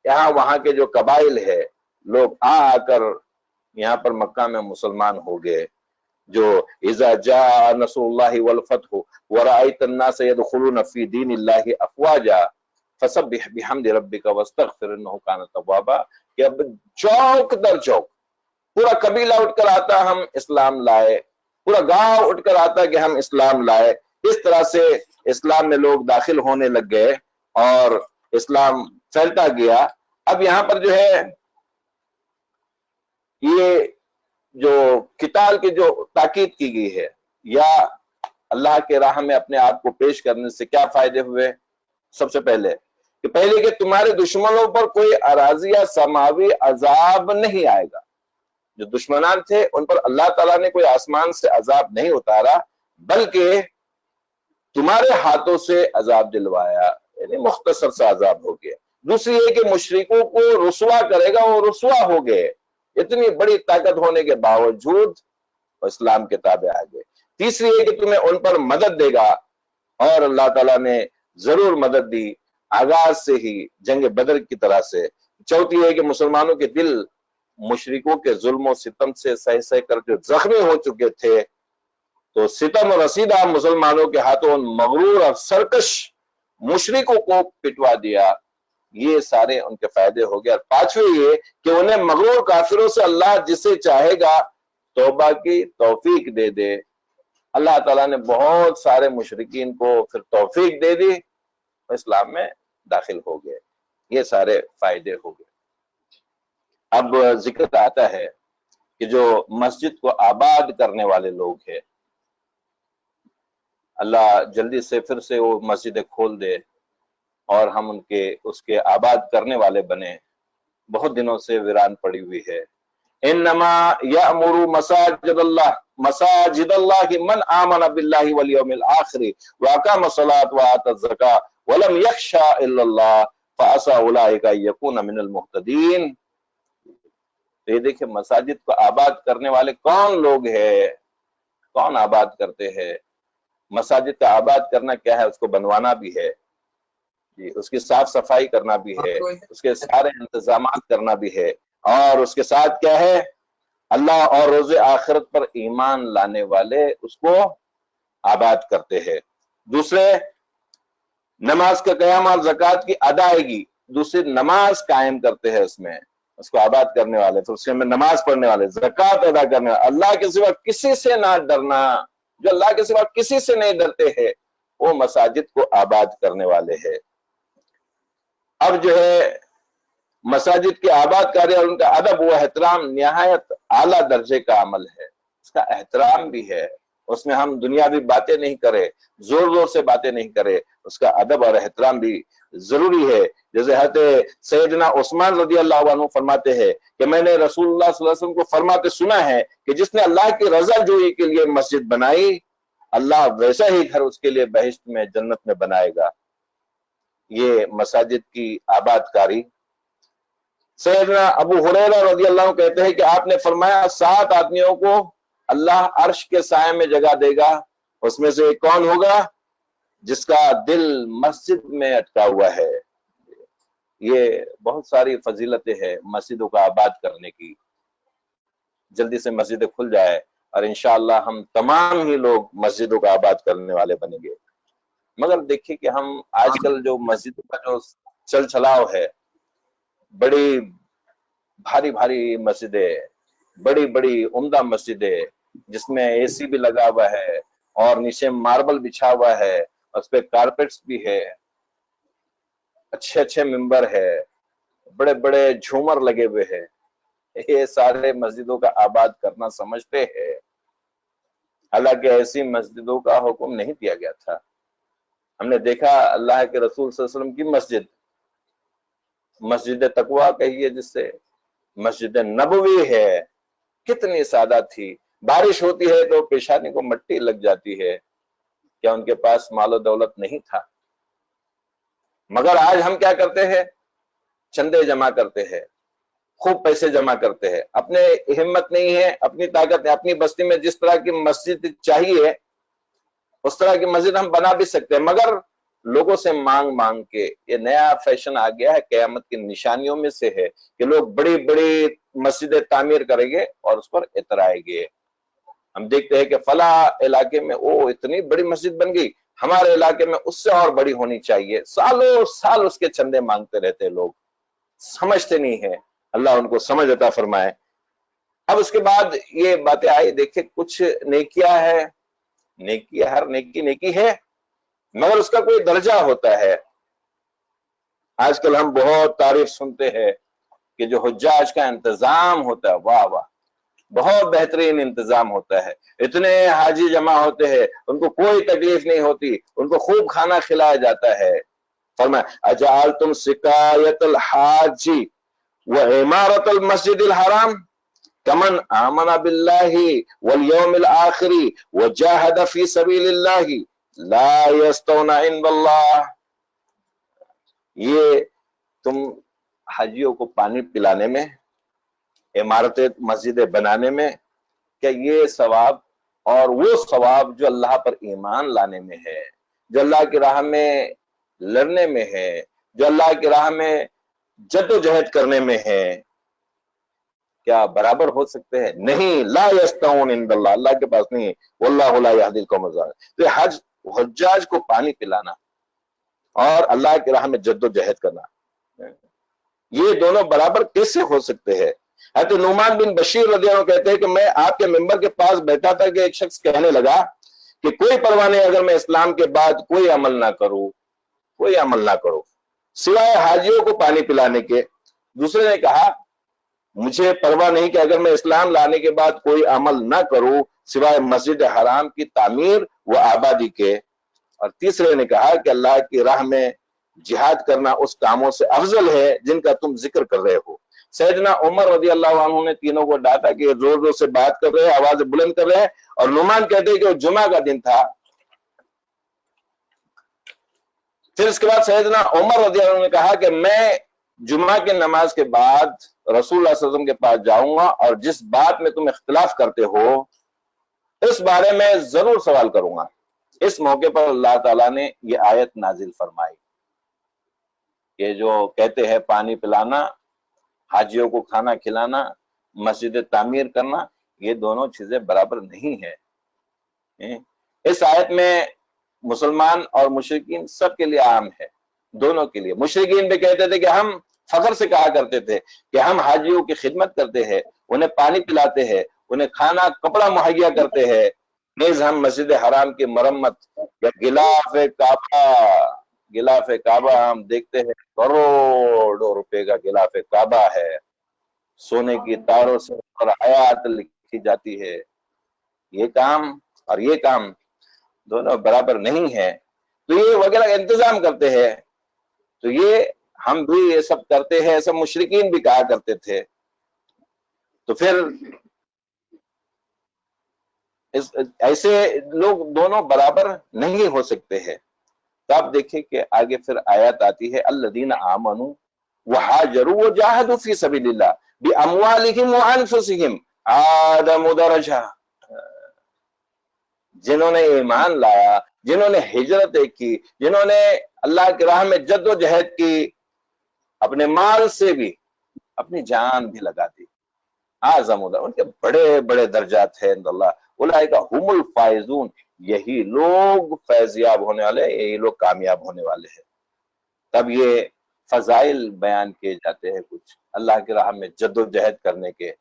یہاں وہاں کے جو قبائل ہے لوگ آ کر یہاں پر مکہ میں مسلمان ہو گئے، جو اذا جاء نصر اللہ والفتح ورأیت الناس يدخلون فی دین اللہ افواجا فسبح بحمد ربک واستغفر انہ کان توابا، کہ اب چوک در چوک پورا قبیلہ اٹھ کر آتا ہم اسلام لائے، پورا گاؤں اٹھ کر آتا کہ ہم اسلام لائے، اس طرح سے اسلام میں لوگ داخل ہونے لگ گئے اور اسلام پھیلتا گیا۔ اب یہاں پر جو ہے یہ جو قتال کی جو تاکید کی گئی ہے یا اللہ کے راہ میں اپنے آپ کو پیش کرنے سے کیا فائدے ہوئے؟ سب سے پہلے کہ تمہارے دشمنوں پر کوئی عارضی یا سماوی عذاب نہیں آئے گا، جو دشمنان تھے ان پر اللہ تعالیٰ نے کوئی آسمان سے عذاب نہیں اتارا، بلکہ تمہارے ہاتھوں سے عذاب دلوایا، یعنی مختصر سا عذاب ہو گیا۔ دوسری یہ کہ مشرکوں کو رسوا کرے گا، وہ رسوا ہو گئے، اتنی بڑی طاقت ہونے کے باوجود اسلام کے تابع آ گئے۔ تیسری یہ کہ تمہیں ان پر مدد دے گا، اور اللہ تعالیٰ نے ضرور مدد دی آغاز سے ہی جنگ بدر کی طرح سے۔ چوتھی یہ کہ مسلمانوں کے دل مشرکوں کے ظلم و ستم سے سہ سہ کر جو زخمی ہو چکے تھے، تو ستم و رسیدہ مسلمانوں کے ہاتھوں ان مغرور اور سرکش مشرکوں کو پٹوا دیا، یہ سارے ان کے فائدے ہو گئے۔ اور پانچویں یہ کہ انہیں مغرور کافروں سے اللہ جسے چاہے گا توبہ کی توفیق دے دے۔ اللہ تعالیٰ نے بہت سارے مشرکین کو پھر توفیق دے دی، اسلام میں داخل ہو گئے، یہ سارے فائدے ہو گئے۔ اب ذکر آتا ہے کہ جو مسجد کو آباد کرنے والے لوگ ہیں، اللہ جلدی سے پھر سے وہ مسجدیں کھول دے اور ہم اس کے آباد کرنے والے بنے، بہت دنوں سے ویران پڑی ہوئی ہے۔ انما یأمر مساجد اللہ من آمن باللہ والیوم الآخر واقام الصلاۃ وآتى الزکاۃ ولم یخشى الا اللہ فعسى اولئک ان یکونوا من المہتدین۔ یہ دیکھیں مساجد کو آباد کرنے والے کون لوگ ہیں، کون آباد کرتے ہیں؟ مساجد کا آباد کرنا کیا ہے؟ اس کو بنوانا بھی ہے جی، اس کی صاف صفائی کرنا بھی ہے، اس کے سارے انتظامات کرنا بھی ہے، اور اس کے ساتھ کیا ہے؟ اللہ اور روز آخرت پر ایمان لانے والے اس کو آباد کرتے ہیں۔ دوسرے، نماز کا قیام اور زکوٰۃ کی ادائیگی، دوسری نماز قائم کرتے ہیں اس کو آباد کرنے والے، پھر اس میں نماز پڑھنے والے، زکوٰۃ ادا کرنے والے، اللہ کے سوا کسی سے نہ ڈرنا، جو اللہ کے سوا کسی سے نہیں ڈرتے ہیں وہ مساجد کو آباد کرنے والے ہیں۔ اب جو ہے مساجد کی آباد کاری اور ان کا ادب و احترام نہایت اعلیٰ درجے کا عمل ہے، اس کا احترام بھی ہے، اس میں ہم دنیاوی باتیں نہیں کرے، زور زور سے باتیں نہیں کرے، اس کا ادب اور احترام بھی ضروری ہے۔ جیسے حضرت سیدنا عثمان رضی اللہ عنہ فرماتے ہیں کہ میں نے رسول اللہ صلی اللہ علیہ وسلم کو فرماتے سنا ہے کہ جس نے اللہ کی رضا جوئی کے لیے مسجد بنائی، اللہ ویسا ہی گھر اس کے لیے بہشت میں، جنت میں بنائے گا۔ یہ مساجد کی آباد کاری۔ سیدنا ابو ہریرہ رضی اللہ عنہ کہتے ہیں کہ آپ نے فرمایا 7 آدمیوں کو اللہ عرش کے سائے میں جگہ دے گا، اس میں سے ایک کون ہوگا؟ جس کا دل مسجد میں اٹکا ہوا ہے۔ یہ بہت ساری فضیلتیں ہیں مسجدوں کا آباد کرنے کی۔ جلدی سے مسجدیں کھل جائے اور انشاءاللہ ہم تمام ہی لوگ مسجدوں کا آباد کرنے والے بنیں گے۔ مگر دیکھیے کہ ہم آج کل جو مسجدوں کا جو چل چلاؤ ہے، بڑی بھاری بھاری مسجدیں، بڑی بڑی عمدہ مسجدیں جس میں اے سی بھی لگا ہوا ہے اور نیچے ماربل بچھا ہوا ہے، اس پہ کارپیٹس بھی ہے، اچھے اچھے ممبر ہے، بڑے بڑے جھومر لگے ہوئے ہیں، یہ سارے مسجدوں کا آباد کرنا سمجھتے ہیں۔ حالانکہ ایسی مسجدوں کا حکم نہیں دیا گیا تھا۔ ہم نے دیکھا اللہ کے رسول صلی اللہ علیہ وسلم کی مسجد تقویٰ کہیے جس سے، مسجد نبوی ہے، کتنی سادہ تھی، بارش ہوتی ہے تو پیشانی کو مٹی لگ جاتی ہے، کیا ان کے پاس مال و دولت نہیں تھا؟ مگر آج ہم کیا کرتے ہیں؟ چندے جمع کرتے ہیں، خوب پیسے جمع کرتے ہیں، اپنے ہمت نہیں ہے، اپنی طاقت ہے، اپنی بستی میں جس طرح کی مسجد چاہیے اس طرح کی مسجد ہم بنا بھی سکتے ہیں، مگر لوگوں سے مانگ مانگ کے۔ یہ نیا فیشن آ گیا ہے، قیامت کی نشانیوں میں سے ہے کہ لوگ بڑی بڑی مسجدیں تعمیر کریں گے اور اس پر اترائیں گے۔ ہم دیکھتے ہیں کہ فلاں علاقے میں اتنی بڑی مسجد بن گئی، ہمارے علاقے میں اس سے اور بڑی ہونی چاہیے، سالوں سال اس کے چندے مانگتے رہتے لوگ، سمجھتے نہیں ہیں۔ اللہ ان کو سمجھ عطا فرمائے۔ اب اس کے بعد یہ باتیں آئی، دیکھیں کچھ نیکیاں ہے، نیکی ہر نیکی ہے مگر اس کا کوئی درجہ ہوتا ہے۔ آج کل ہم بہت تعریف سنتے ہیں کہ جو حجاج کا انتظام ہوتا ہے، واہ واہ، بہت بہترین انتظام ہوتا ہے، اتنے حاجی جمع ہوتے ہیں، ان کو کوئی تکلیف نہیں ہوتی، ان کو خوب کھانا کھلایا جاتا ہے۔ فرمایا اجعلتم سقایت الحاج وعمارت المسجد الحرام کمن آمن باللہ والیوم الآخر وجاہد فی سبیل اللہ لا یستوون عند اللہ۔ یہ تم حاجیوں کو پانی پلانے میں، عمارتیں مسجدیں بنانے میں، کیا یہ ثواب اور وہ ثواب جو اللہ پر ایمان لانے میں ہے، جو اللہ کی راہ میں لڑنے میں ہے، جو اللہ کی راہ میں جد و جہد کرنے میں ہے، کیا برابر ہو سکتے ہیں؟ نہیں، لا یستوون عند اللہ، اللہ کے پاس نہیں، واللہ لا یہدی القوم الظالمین۔ تو حجاج کو پانی پلانا اور اللہ کی راہ میں جد و جہد کرنا، یہ دونوں برابر کیسے ہو سکتے ہیں؟ حضرت نعمان بن بشیر رضی اللہ عنہ کہتے ہیں کہ میں آپ کے ممبر کے پاس بیٹھا تھا کہ ایک شخص کہنے لگا کہ کوئی پرواہ نہیں اگر میں اسلام کے بعد کوئی عمل نہ کروں سوائے حاجیوں کو پانی پلانے کے۔ دوسرے نے کہا مجھے پرواہ نہیں کہ اگر میں اسلام لانے کے بعد کوئی عمل نہ کروں سوائے مسجد حرام کی تعمیر و آبادی کے۔ اور تیسرے نے کہا کہ اللہ کی راہ میں جہاد کرنا اس کاموں سے افضل ہے جن کا تم ذکر کر رہے ہو۔ سیدنا عمر رضی اللہ عنہ نے تینوں کو ڈانٹا کہ زور زور سے بات کر رہے ہیں، آواز بلند کر رہے ہیں، اور نعمان کہتے ہیں کہ وہ جمعہ کا دن تھا۔ پھر اس کے بعد سیدنا عمر رضی اللہ عنہ نے کہا کہ میں جمعہ کی نماز کے بعد رسول اللہ صلی اللہ علیہ وسلم کے پاس جاؤں گا، اور جس بات میں تم اختلاف کرتے ہو اس بارے میں ضرور سوال کروں گا۔ اس موقع پر اللہ تعالیٰ نے یہ آیت نازل فرمائی کہ جو کہتے ہیں پانی پلانا، حاجیوں کو کھانا کھلانا، مسجد تعمیر کرنا، یہ دونوں چیزیں برابر نہیں ہیں۔ اس آیت میں مسلمان اور مشرکین سب کے لیے عام ہے، دونوں کے لیے۔ مشرکین بھی کہتے تھے کہ ہم فخر سے کہا کرتے تھے کہ ہم حاجیوں کی خدمت کرتے ہیں، انہیں پانی پلاتے ہیں، انہیں کھانا کپڑا مہیا کرتے ہیں، نیز ہم مسجد حرام کی مرمت یا غلاف کعبہ ہم دیکھتے ہیں، کروڑوں روپے کا غلاف کعبہ ہے، سونے کی تاروں سے اور آیات لکھی جاتی ہے۔ یہ کام اور یہ کام دونوں برابر نہیں ہے، تو یہ وغیرہ انتظام کرتے ہیں، تو یہ ہم بھی یہ سب کرتے ہیں، ایسا مشرکین بھی کہا کرتے تھے۔ تو پھر ایسے لوگ دونوں برابر نہیں ہو سکتے ہیں۔ تو آپ دیکھیں کہ آگے پھر آیات آتی ہے الذین آمنوا وہاجروا وجاہدوا فی سبیل اللہ باموالہم وانفسہم اعظم درجہ، جنہوں نے ایمان لایا، جنہوں نے ہجرتیں کی، جنہوں نے اللہ کی راہ میں جد و جہد کی، اپنے مال سے بھی، اپنی جان بھی لگا دی، اعظم ان کے بڑے بڑے درجات ہیں عند اللہ، اولئک هم الفائزون، یہی لوگ فیضیاب ہونے والے، یہی لوگ کامیاب ہونے والے ہیں۔ تب یہ فضائل بیان کیے جاتے ہیں کچھ اللہ کی راہ میں جد و جہد کرنے کے،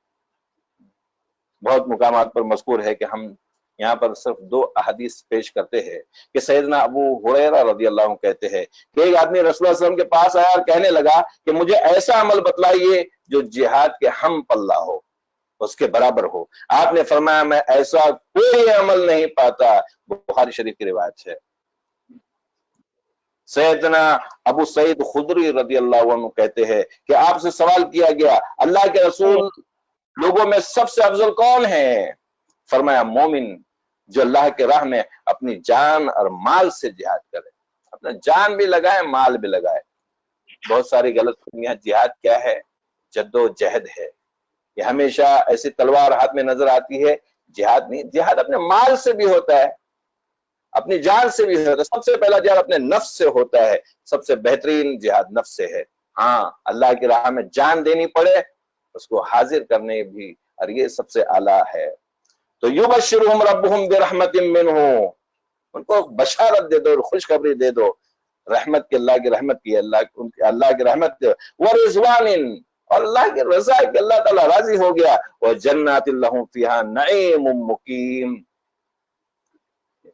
بہت مقامات پر مذکور ہے کہ ہم یہاں پر صرف 2 احادیث پیش کرتے ہیں کہ سیدنا ابو ہریرہ رضی اللہ عنہ کہتے ہیں کہ ایک آدمی رسول اللہ صلی اللہ علیہ وسلم کے پاس آیا اور کہنے لگا کہ مجھے ایسا عمل بتلائیے جو جہاد کے ہم پلہ ہو، اس کے برابر ہو۔ آپ نے فرمایا میں ایسا کوئی عمل نہیں پاتا، بخاری شریف کی روایت ہے۔ سیدنا ابو سعید خدری رضی اللہ عنہ کہتے ہیں کہ آپ سے سوال کیا گیا اللہ کے رسول لوگوں میں سب سے افضل کون ہے؟ فرمایا مومن جو اللہ کے راہ میں اپنی جان اور مال سے جہاد کرے، اپنا جان بھی لگائے، مال بھی لگائے۔ بہت ساری غلط فہمیاں، جہاد کیا ہے؟ جد و جہد ہے۔ یہ ہمیشہ ایسی تلوار ہاتھ میں نظر آتی ہے، جہاد نہیں، جہاد اپنے مال سے بھی ہوتا ہے، اپنی جان سے بھی ہوتا ہے۔ سب سے پہلا جہاد اپنے نفس سے ہوتا ہے، سب سے بہترین جہاد نفس سے ہے۔ ہاں اللہ کی راہ میں جان دینی پڑے، اس کو حاضر کرنے بھی، اور یہ سب سے اعلیٰ ہے۔ تو یبشرہم ربہم برحمت منہ، ان کو بشارت دے دو، خوشخبری دے دو رحمت کی، اللہ کی رحمت کی، اللہ کی رحمت ورضوان، اور اللہ کی رضا کہ اللہ تعالیٰ راضی ہو گیا، وجنات لہم فیہا نعیم مقیم،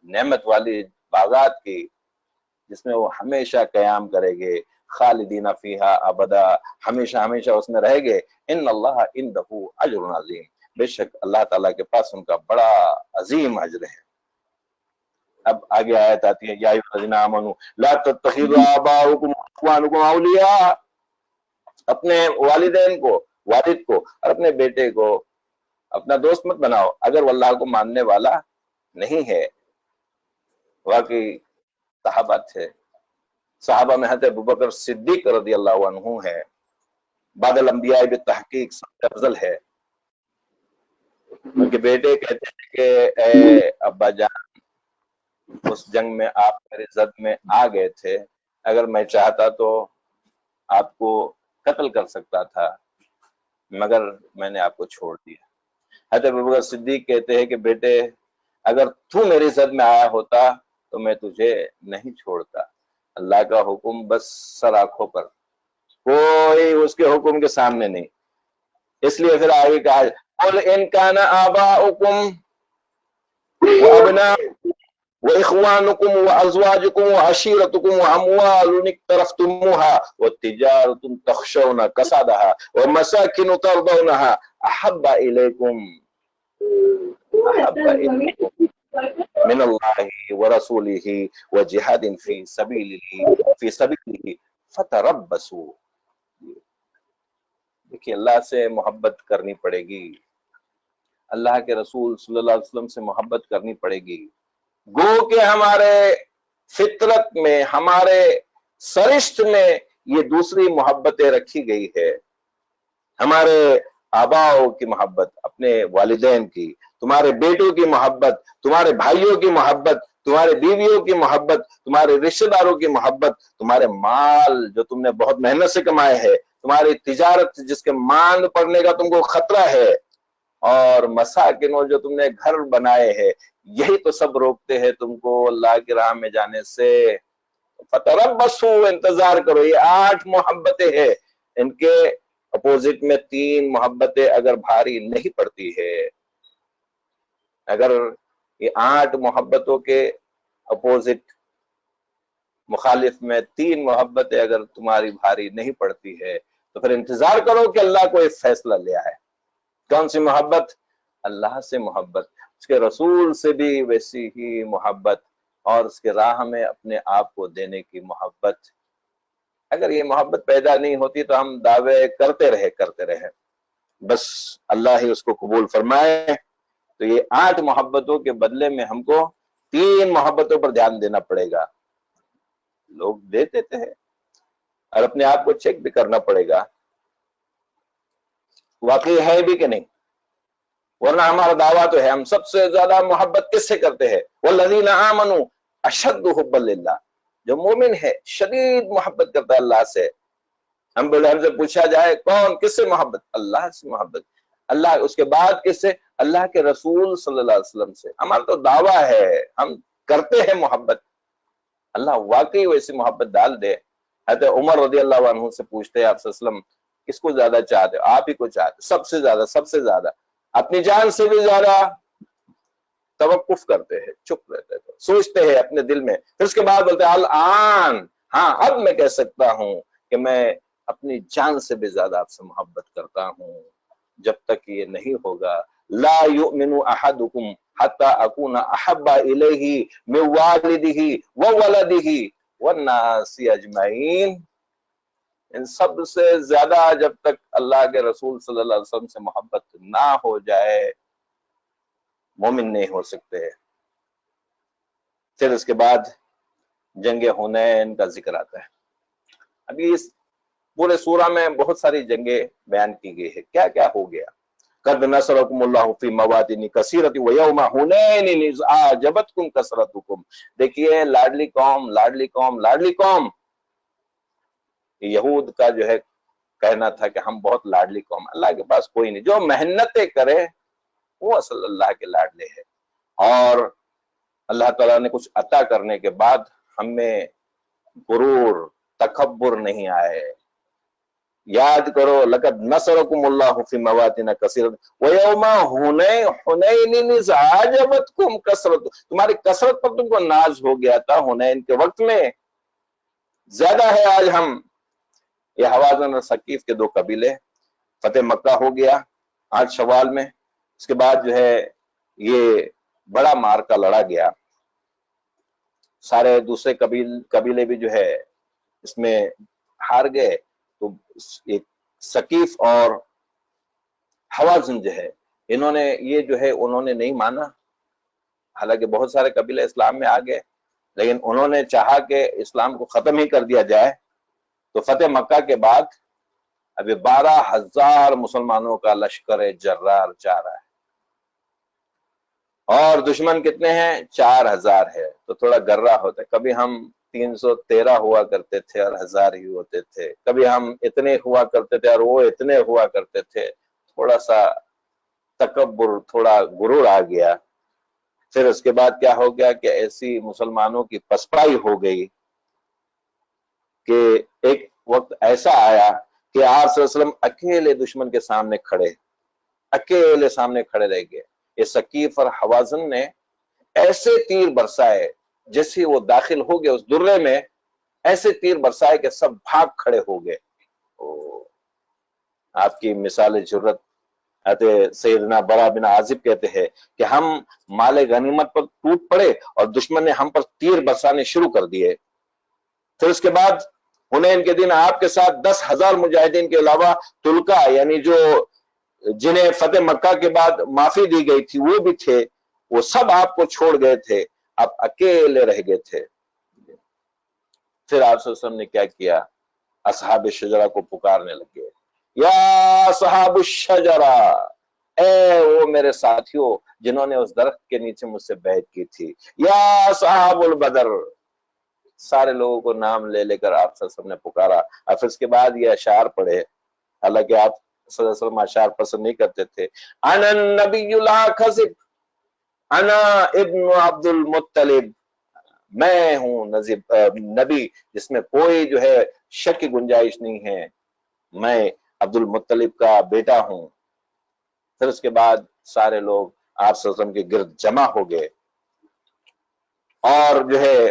نعمت والی باغات کی جس میں وہ ہمیشہ قیام کرے گے، خالدین فیہا ابدا، ہمیشہ ہمیشہ اس میں رہے گے۔ ان اللہ عندہ اجر عظیم، بے شک اللہ تعالیٰ کے پاس ان کا بڑا عظیم اجر ہے۔ اب آگے آیت آتی ہے یا ایھا الذین آمنوا لا تتخذوا آباءکم واخوانکم اولیاء، اپنے والدین کو، والد کو اور اپنے بیٹے کو اپنا دوست مت بناؤ اگر وہ اللہ کو ماننے والا نہیں ہے۔ واقعی صحابہ تھے، صحابہ میں حضرت ابوبکر صدیق رضی اللہ عنہ ہے، بعد الانبیاء بالتحقیق سب سے افضل ہے۔ ان کے بیٹے کہتے ہیں کہ اے ابا جان، اس جنگ میں آپ میرے زد میں آ گئے تھے، اگر میں چاہتا تو آپ کو قتل کر سکتا تھا، مگر میں نے آپ کو چھوڑ دیا۔ حضرت ابوبکر صدیق کہتے ہیں کہ بیٹے اگر تو میری زد میں آیا ہوتا تو میں تجھے نہیں چھوڑتا، اللہ کا حکم بس سر آنکھوں پر، کوئی اس کے حکم کے سامنے نہیں۔ اس لیے پھر آگے کہا قل ان کان آباؤکم وابناؤکم واخوانکم وازواجکم وعشیرتکم واموال اقترفتموها وتجارة تخشون کسادها ومساکن ترضونها احب الیکم من اللہ ورسولہ وجہاد فی سبیلہ فتربصوا۔ دیکھیے اللہ سے محبت کرنی پڑے گی، اللہ کے رسول صلی اللہ علیہ وسلم سے محبت کرنی پڑے گی، گو کہ ہمارے فطرت میں، ہمارے سرشت میں یہ دوسری محبتیں رکھی گئی ہے، ہمارے آباؤں کی محبت، اپنے والدین کی، تمہارے بیٹوں کی محبت، تمہارے بھائیوں کی محبت، تمہارے بیویوں کی محبت، تمہارے رشتہ داروں کی محبت، تمہارے مال جو تم نے بہت محنت سے کمائے ہیں، تمہاری تجارت جس کے ماند پڑنے کا تم کو خطرہ ہے، اور مساکنوں جو تم نے گھر بنائے ہیں، یہی تو سب روکتے ہیں تم کو اللہ کی راہ میں جانے سے۔ فتربصوا، انتظار کرو۔ یہ 8 محبتیں ہیں، ان کے اپوزٹ میں 3 محبتیں اگر بھاری نہیں پڑتی ہے، اگر یہ 8 محبتوں کے اپوزٹ مخالف میں 3 محبتیں اگر تمہاری بھاری نہیں پڑتی ہے تو پھر انتظار کرو کہ اللہ کو ایک فیصلہ لیا ہے۔ کون سی محبت؟ اللہ سے محبت، اس کے رسول سے بھی ویسی ہی محبت، اور اس کے راہ میں اپنے آپ کو دینے کی محبت۔ اگر یہ محبت پیدا نہیں ہوتی تو ہم دعوے کرتے رہے، بس اللہ ہی اس کو قبول فرمائے۔ تو یہ 8 محبتوں کے بدلے میں ہم کو 3 محبتوں پر دھیان دینا پڑے گا۔ لوگ دے دیتے ہیں، اور اپنے آپ کو چیک بھی کرنا پڑے گا واقعی ہے بھی کہ نہیں، ورنہ ہمارا دعویٰ تو ہے ہم سب سے زیادہ محبت کس سے کرتے ہیں؟ والذین آمنوا اشد حبا للہ، جو مومن ہے شدید محبت کرتا ہے اللہ سے۔ ہم سے پوچھا جائے کون کس سے محبت؟ اللہ سے محبت۔ اللہ اس کے بعد کس سے؟ اللہ کے رسول صلی اللہ علیہ وسلم سے۔ ہمارا تو دعویٰ ہے، ہم کرتے ہیں محبت، اللہ واقعی ویسی محبت ڈال دے۔ حضرت عمر رضی اللہ عنہ سے پوچھتے ہیں آپ صلی اللہ علیہ وسلم کس کو زیادہ چاہتے؟ آپ ہی کو چاہتے، سب سے زیادہ، سب سے زیادہ، اپنی جان سے بھی زیادہ توقف کرتے ہیں، چپ رہتے ہیں، سوچتے ہیں اپنے دل میں، پھر اس کے بعد بولتے ہیں الآن، ہاں اب میں کہہ سکتا ہوں کہ میں اپنی جان سے بھی زیادہ آپ سے محبت کرتا ہوں۔ جب تک یہ نہیں ہوگا، لا یؤمن احدکم حتی اکون احب الیہ من والدہ وولدہ والناس اجمعین، ان سب سے زیادہ جب تک اللہ کے رسول صلی اللہ علیہ وسلم سے محبت نہ ہو جائے مومن نہیں ہو سکتے۔ پھر اس کے بعد جنگ حنین کا ذکر آتا ہے۔ ابھی اس پورے سورہ میں بہت ساری جنگیں بیان کی گئی ہے، کیا کیا ہو گیا۔ قد نصرکم اللہ فی مواطن کثیرۃ ویوم حنین اذ اعجبتکم کثرتکم۔ دیکھیے لاڈلی قوم، لاڈلی قوم، لاڈلی قوم، یہود کا جو ہے کہنا تھا کہ ہم بہت لاڈلی قوم، اللہ کے پاس کوئی نہیں، جو محنتیں کرے وہ اصل اللہ کے لاڈلے ہیں۔ اور اللہ تعالیٰ نے کچھ عطا کرنے کے بعد ہم میں غرور، تکبر نہیں آئے۔ یاد کرو لقد نصرکم اللہ فی مواطن کثیرۃ ویوم حنین اذ اعجبتکم کثرت، تمہاری کثرت پر تم کو ناز ہو گیا تھا حنین کے وقت میں۔ زیادہ ہے آج ہم، یہ حوازن اور ثقیف کے 2 قبیلے، فتح مکہ ہو گیا 8 شوال میں، اس کے بعد جو ہے یہ بڑا مارکا لڑا گیا، سارے دوسرے قبیلے بھی جو ہے اس میں ہار گئے، تو ایک ثقیف اور حوازن جو ہے انہوں نے یہ جو ہے انہوں نے نہیں مانا، حالانکہ بہت سارے قبیلے اسلام میں آ گئے، لیکن انہوں نے چاہا کہ اسلام کو ختم ہی کر دیا جائے۔ تو فتح مکہ کے بعد ابھی 12,000 مسلمانوں کا لشکر جرار جا رہا ہے، اور دشمن کتنے ہیں؟ 4,000 ہے، تو تھوڑا گرا ہوتا ہے، کبھی ہم 313 ہوا کرتے تھے اور 1000 ہی ہوتے تھے، کبھی ہم اتنے ہوا کرتے تھے اور وہ اتنے ہوا کرتے تھے، تھوڑا سا تکبر، تھوڑا غرور آ گیا۔ پھر اس کے بعد کیا ہو گیا کہ ایسی مسلمانوں کی پسپائی ہو گئی کہ ایک وقت ایسا آیا کہ آپ صلی اللہ علیہ وسلم اکیلے دشمن کے سامنے کھڑے، اکیلے سامنے کھڑے رہ گئے۔ یہ ثقیف اور حوازن نے ایسے تیر برسائے، جیسے وہ داخل ہو گئے اس درے میں، ایسے تیر برسائے کہ سب بھاگ کھڑے ہو گئے۔ آپ کی مثال جرت سیدنا برا بن عازب کہتے ہیں کہ ہم مال غنیمت پر ٹوٹ پڑے اور دشمن نے ہم پر تیر برسانے شروع کر دیے۔ پھر اس کے بعد حنین کے دن آپ کے ساتھ 10,000 مجاہدین کے علاوہ تلقا یعنی جو جنہیں فتح مکہ کے بعد معافی دی گئی تھی وہ بھی تھے، وہ سب آپ کو چھوڑ گئے تھے، آپ اکیلے رہ گئے تھے۔ پھر آپ صلی اللہ علیہ وسلم نے کیا کیا؟ اصحاب شجرہ کو پکارنے لگے، یا اصحاب الشجرہ، اے وہ میرے ساتھیوں جنہوں نے اس درخت کے نیچے مجھ سے بیعت کی تھی، یا اصحاب البدر، سارے لوگوں کو نام لے لے کر آپ صلی اللہ علیہ وسلم نے پکارا۔ اور پھر اس کے بعد یہ اشعار پڑھے، حالانکہ آپ صلی اللہ علیہ وسلم اشعار پسند نہیں کرتے تھے۔ انا النبی لا کذب، انا ابن عبد المطلب، میں ہوں نبی جس میں کوئی جو ہے شک کی گنجائش نہیں ہے، میں عبد المطلب کا بیٹا ہوں۔ پھر اس کے بعد سارے لوگ آپ صلی اللہ علیہ وسلم کے گرد جمع ہو گئے اور جو ہے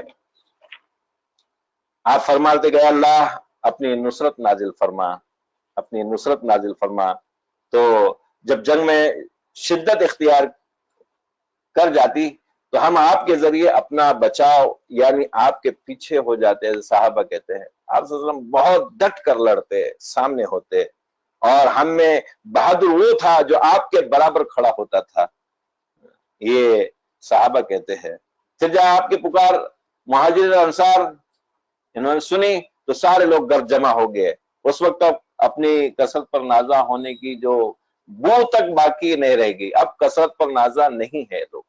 آپ فرماتے گئے اللہ اپنی نصرت نازل فرما، اپنی نصرت نازل فرما۔ تو جب جنگ میں شدت اختیار کر جاتی تو ہم آپ کے ذریعے اپنا بچاؤ یعنی آپ کے پیچھے ہو جاتے ہیں، صحابہ کہتے ہیں آپ صلی اللہ علیہ وسلم بہت ڈٹ کر لڑتے، سامنے ہوتے، اور ہم میں بہادر وہ تھا جو آپ کے برابر کھڑا ہوتا تھا، یہ صحابہ کہتے ہیں۔ پھر جب آپ کی پکار مہاجرین اور انصار انہوں نے سنی تو سارے لوگ گھر جمع ہو گئے۔ اس وقت اب اپنی کثرت پر نازا ہونے کی جو بو تک باقی نہیں رہ گئی، اب کثرت پر نازا نہیں ہے لوگ،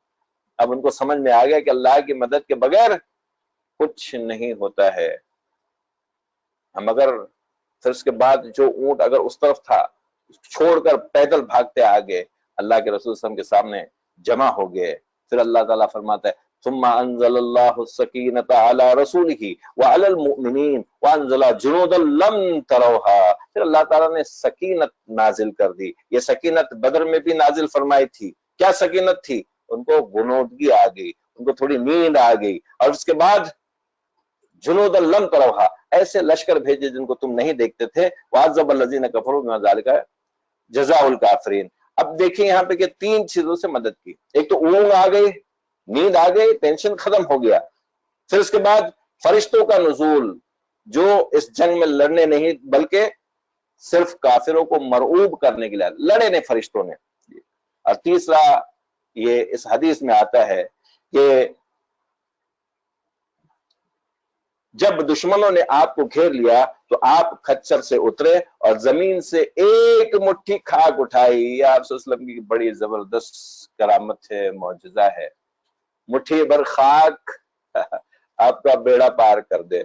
اب ان کو سمجھ میں آ گیا کہ اللہ کی مدد کے بغیر کچھ نہیں ہوتا ہے۔ ہم اگر پھر اس کے بعد جو اونٹ اگر اس طرف تھا چھوڑ کر پیدل بھاگتے آگے، اللہ کے رسول صلی اللہ علیہ وسلم کے سامنے جمع ہو گئے۔ پھر اللہ تعالیٰ فرماتا ہے ثم انزل اللہ السکینۃ علی رسولہ وعلی المؤمنین وانزل جنودا لم تروها، پھر اللہ تعالیٰ نے سکینت نازل کر دی۔ یہ سکینت بدر میں بھی نازل فرمائی تھی۔ کیا سکینت تھی؟ ان کو غنودگی آ گئی، ان کو تھوڑی نیند آ گئی، اور اس کے بعد جنود لم تروها، ایسے لشکر بھیجے جن کو تم نہیں دیکھتے تھے، وعذب الذین کفروا بما ذلک جزاء الکافرین۔ اب دیکھیں یہاں پہ کہ تین چیزوں سے مدد کی، ایک تو اونگ آ گئی، نیند آ گئی، ٹینشن ختم ہو گیا، پھر اس کے بعد فرشتوں کا نزول جو اس جنگ میں لڑنے نہیں بلکہ صرف کافروں کو مرعوب کرنے کے لیے لڑے نے فرشتوں نے۔ اور تیسرا یہ اس حدیث میں آتا ہے کہ جب دشمنوں نے آپ کو گھیر لیا تو آپ کھچر سے اترے اور زمین سے ایک مٹھی خاک اٹھائی۔ یہ آپ صلی اللہ علیہ وسلم کی بڑی زبردست کرامت ہے، معجزہ ہے۔ مٹھی بھر خاک آپ کا بیڑا پار کر دے،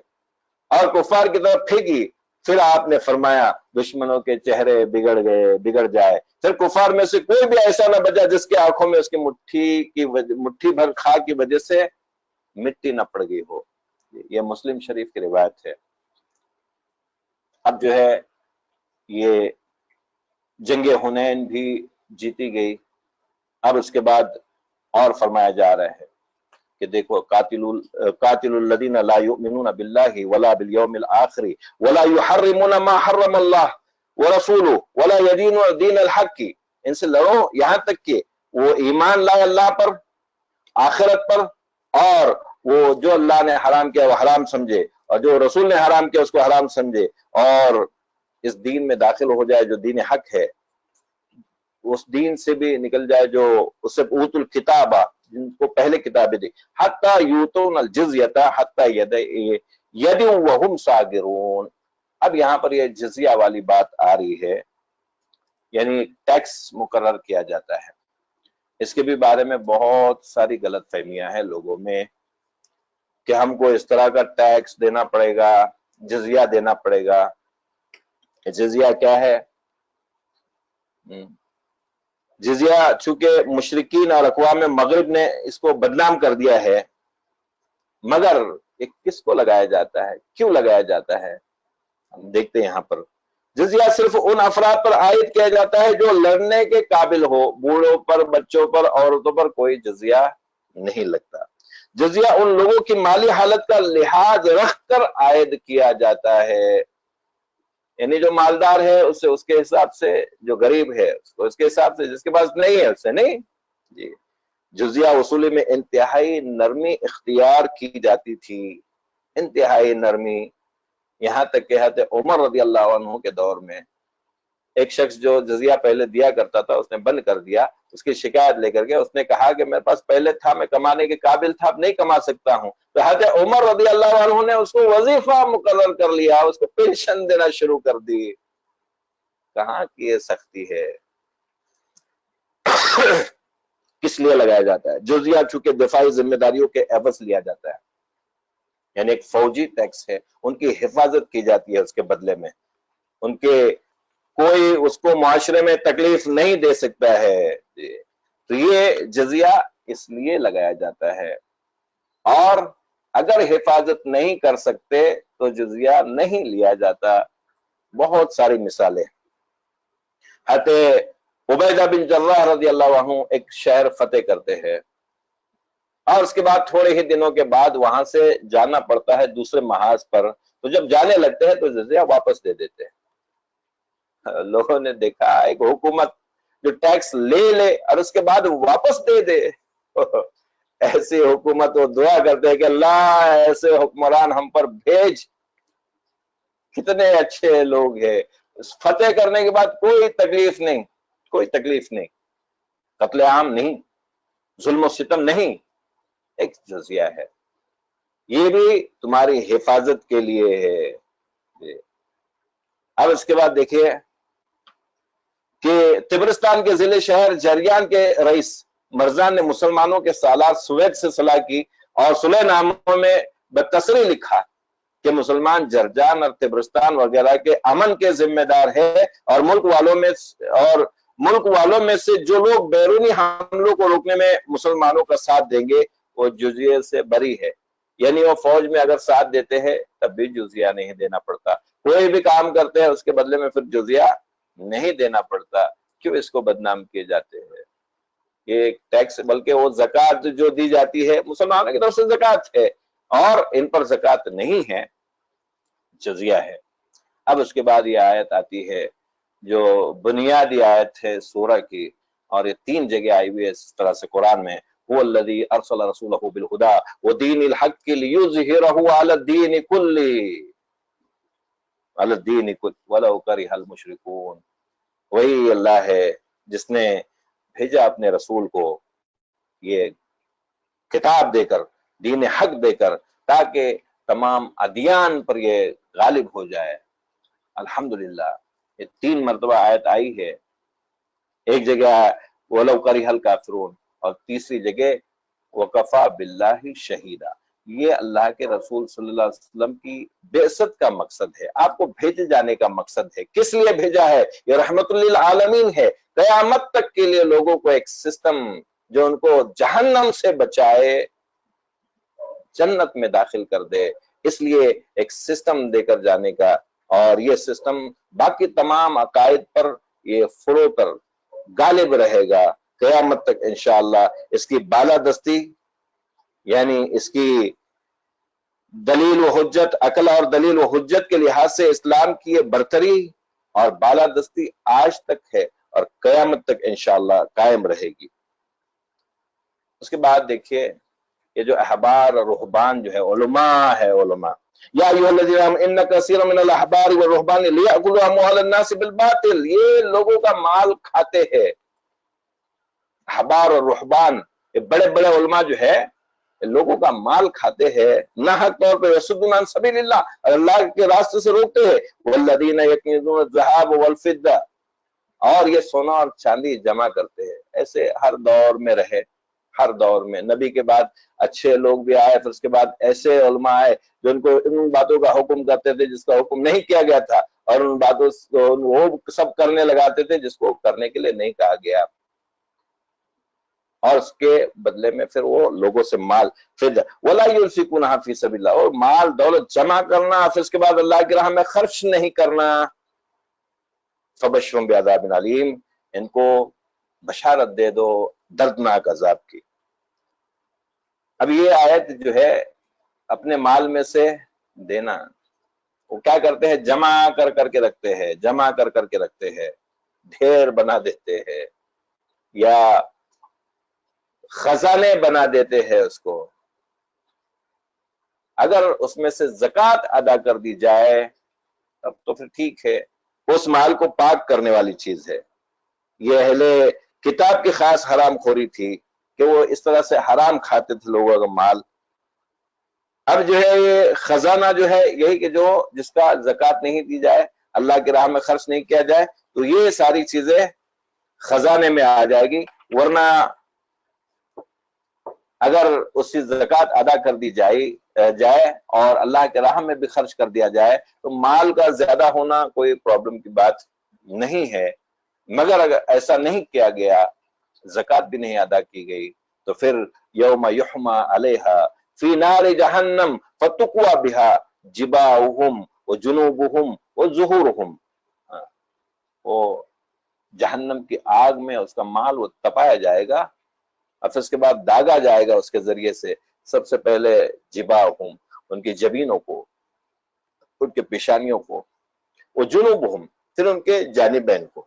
اور کفار کی طرف پھینکی۔ پھر آپ نے فرمایا دشمنوں کے چہرے بگڑ جائے، پھر کفار میں سے کوئی بھی ایسا نہ بچا جس کے آنکھوں میں اس کی مٹھی بھر خاک کی وجہ سے مٹی نہ پڑ گئی ہو۔ یہ مسلم شریف کی روایت ہے۔ اب جو ہے یہ جنگ حنین بھی جیتی گئی۔ اب اس کے بعد اور فرمایا جا رہا ہے کہ دیکھو قاتل الذین لا یؤمنون باللہ ولا بالیوم الآخر ولا یحرمون ما حرم اللہ ورسولہ ولا یدینون دین الحق، ان سے لڑو یہاں تک کہ وہ ایمان لائے اللہ پر، آخرت پر، اور وہ جو اللہ نے حرام کیا وہ حرام سمجھے اور جو رسول نے حرام کیا اس کو حرام سمجھے، اور اس دین میں داخل ہو جائے جو دین حق ہے، اس دین سے بھی نکل جائے جو اس سے اوت الکتابہ جن کو پہلے کتابیں دی، حتی یوتون الجزیۃ حتی یدعوا وہم صاغرون۔ اب یہاں پر یہ جزیہ والی بات آ رہی ہے، یعنی ٹیکس مقرر کیا جاتا ہے۔ اس کے بھی بارے میں بہت ساری غلط فہمیاں ہیں لوگوں میں کہ ہم کو اس طرح کا ٹیکس دینا پڑے گا، جزیہ دینا پڑے گا۔ جزیہ کیا ہے؟ جزیہ چونکہ مشرکین اور اقوام مغرب نے اس کو بدنام کر دیا ہے، مگر یہ کس کو لگایا جاتا ہے، کیوں لگایا جاتا ہے؟ ہم دیکھتے ہیں یہاں پر جزیہ صرف ان افراد پر عائد کیا جاتا ہے جو لڑنے کے قابل ہو، بوڑھوں پر، بچوں پر، عورتوں پر کوئی جزیہ نہیں لگتا۔ جزیہ ان لوگوں کی مالی حالت کا لحاظ رکھ کر عائد کیا جاتا ہے، یعنی جو مالدار ہے اس سے اس کے حساب سے، جو غریب ہے اس کے حساب سے، جس کے پاس نہیں ہے اس سے نہیں۔ جی جزیہ وصولی میں انتہائی نرمی اختیار کی جاتی تھی، انتہائی نرمی۔ یہاں تک کہ حضرت عمر رضی اللہ عنہ کے دور میں ایک شخص جو جزیہ پہلے دیا کرتا تھا اس نے بند کر دیا، اس کی شکایت لے کر کے اس نے کہا کہ میرے پاس پہلے تھا، میں کمانے کے قابل تھا، اب نہیں کما سکتا ہوں، تو حضرت عمر رضی اللہ عنہ نے اس کو وظیفہ مقرر کر لیا، اس کو پینشن دینا شروع کر دی۔ کہاں کی یہ سختی ہے؟ کس لیے لگایا جاتا ہے؟ جزیہ چونکہ دفاعی ذمہ داریوں کے عوض لیا جاتا ہے، یعنی ایک فوجی ٹیکس ہے، ان کی حفاظت کی جاتی ہے اس کے بدلے میں، ان کے کوئی اس کو معاشرے میں تکلیف نہیں دے سکتا ہے، تو یہ جزیہ اس لیے لگایا جاتا ہے۔ اور اگر حفاظت نہیں کر سکتے تو جزیہ نہیں لیا جاتا۔ بہت ساری مثالیں۔ حضرت عبیدہ بن جراح رضی اللہ عنہ ایک شہر فتح کرتے ہیں، اور اس کے بعد تھوڑے ہی دنوں کے بعد وہاں سے جانا پڑتا ہے دوسرے محاذ پر، تو جب جانے لگتے ہیں تو جزیہ واپس دے دیتے ہیں۔ لوگوں نے دیکھا ایک حکومت جو ٹیکس لے لے اور اس کے بعد واپس دے دے، ایسی حکومت وہ دعا کرتے ہیں کہ اللہ ایسے حکمران ہم پر بھیج، کتنے اچھے لوگ ہیں، فتح کرنے کے بعد کوئی تکلیف نہیں، کوئی تکلیف نہیں، قتل عام نہیں، ظلم و ستم نہیں، ایک جزیہ ہے، یہ بھی تمہاری حفاظت کے لیے ہے۔ اب اس کے بعد دیکھیے کہ طبرستان کے ضلع شہر جریان کے رئیس مرزان نے مسلمانوں کے سالار سویت سے صلح کی اور صلح ناموں میں بتصریح لکھا کہ مسلمان جرجان اور طبرستان وغیرہ کے امن کے ذمہ دار ہے، اور ملک والوں میں سے جو لوگ بیرونی حملوں کو روکنے میں مسلمانوں کا ساتھ دیں گے وہ جزیے سے بری ہے، یعنی وہ فوج میں اگر ساتھ دیتے ہیں تب بھی جزیہ نہیں دینا پڑتا، کوئی بھی کام کرتے ہیں اس کے بدلے میں پھر جزیہ نہیں دینا پڑتا۔ کیوں اس کو بدنام کیے جاتے ہیں؟ یہ ایک ٹیکس، بلکہ وہ زکوٰۃ جو دی جاتی ہے مسلمانوں کی طرف سے زکوٰۃ ہے، اور ان پر زکوٰۃ نہیں ہے، جزیہ ہے۔ اب اس کے بعد یہ آیت آتی ہے جو بنیادی آیت ہے سورہ کی، اور یہ 3 جگہ آئی ہوئی ہے اس طرح سے قرآن میں، هو الذی ارسل رسولہ بالہدی ودین الحق لیظہرہ علی الدین کلہ ولو کرہ المشرکون۔ وہی اللہ ہے جس نے بھیجا اپنے رسول کو یہ کتاب دے کر، دین حق دے کر، تاکہ تمام ادیان پر یہ غالب ہو جائے۔ الحمدللہ یہ 3 مرتبہ آیت آئی ہے، ایک جگہ وَلَوْ كَرِهَ الْكَافِرُونَ، اور تیسری جگہ وَكَفَى بِاللَّهِ شَهِيدًا۔ یہ اللہ کے رسول صلی اللہ علیہ وسلم کی بعثت کا مقصد ہے، آپ کو بھیجے جانے کا مقصد ہے۔ کس لیے بھیجا ہے؟ یہ رحمت للعالمین ہے، قیامت تک کے لیے لوگوں کو ایک سسٹم جو ان کو جہنم سے بچائے، جنت میں داخل کر دے، اس لیے ایک سسٹم دے کر جانے کا، اور یہ سسٹم باقی تمام عقائد پر یہ فروغ کر غالب رہے گا قیامت تک انشاءاللہ۔ اس کی بالادستی، یعنی اس کی دلیل و حجت، عقل اور دلیل و حجت کے لحاظ سے اسلام کی یہ برتری اور بالادستی آج تک ہے اور قیامت تک انشاءاللہ قائم رہے گی۔ اس کے بعد دیکھیے یہ جو احبار اور رہبان جو ہے، علماء ہے، علماء، یا ایھا الذین آمنوا ان کثیر من الاحبار والرہبان لیأکلوا اموال الناس بالباطل، یہ لوگوں کا مال کھاتے ہیں۔ احبار اور رہبان، یہ بڑے بڑے علماء جو ہے لوگوں کا مال کھاتے ہیں، ناحق طور پہ یصدون عن سبیل اللہ، اللہ کے راستے سے روکتے ہیں، والذین یکنزون الذھب والفضہ، اور یہ سونا اور چاندی جمع کرتے ہیں۔ ایسے ہر دور میں رہے، ہر دور میں نبی کے بعد اچھے لوگ بھی آئے، پھر اس کے بعد ایسے علماء آئے جو ان کو ان باتوں کا حکم کرتے تھے جس کا حکم نہیں کیا گیا تھا، اور ان باتوں وہ سب کرنے لگاتے تھے جس کو کرنے کے لیے نہیں کہا گیا، اور اس کے بدلے میں پھر وہ لوگوں سے مال پھر وَلَا يُنْفِقُونَهَا فِي سَبِيلِ اللَّهِ، اور مال دولت جمع کرنا پھر اس کے بعد اللہ کی راہ میں خرچ نہیں کرنا۔ فَبَشِّرْهُم بِعَذَابٍ أَلِيمٍ، ان کو بشارت دے دو دردناک عذاب کی۔ اب یہ آیت جو ہے اپنے مال میں سے دینا، وہ کیا کرتے ہیں؟ جمع کر کے رکھتے ہیں، جمع کر کے رکھتے ہیں، ڈھیر بنا دیتے ہیں، یا خزانے بنا دیتے ہیں اس کو۔ اگر اس میں سے زکوٰۃ ادا کر دی جائے تب تو پھر ٹھیک ہے، اس مال کو پاک کرنے والی چیز ہے۔ یہ اہل کتاب کی خاص حرام خوری تھی کہ وہ اس طرح سے حرام کھاتے تھے لوگوں کا مال۔ اب جو ہے یہ خزانہ جو ہے یہی کہ جو جس کا زکوٰۃ نہیں دی جائے، اللہ کی راہ میں خرچ نہیں کیا جائے، تو یہ ساری چیزیں خزانے میں آ جائے گی۔ ورنہ اگر اس کی زکوٰۃ ادا کر دی جائے اور اللہ کے راہ میں بھی خرچ کر دیا جائے تو مال کا زیادہ ہونا کوئی پرابلم کی بات نہیں ہے، مگر اگر ایسا نہیں کیا گیا، زکوٰۃ بھی نہیں ادا کی گئی، تو پھر یوم یحما علیہا فی نار جہنم فتقوی بہا جباہہم وجنوبہم وظہورہم، وہ جہنم کی آگ میں اس کا مال وہ تپایا جائے گا، اور پھر اس کے بعد داغا جائے گا اس کے ذریعے سے، سب سے پہلے جباہہم، ان کی جبینوں کو، ان کے پیشانیوں کو، وجنوبہم، پھر ان کے جانبین کو،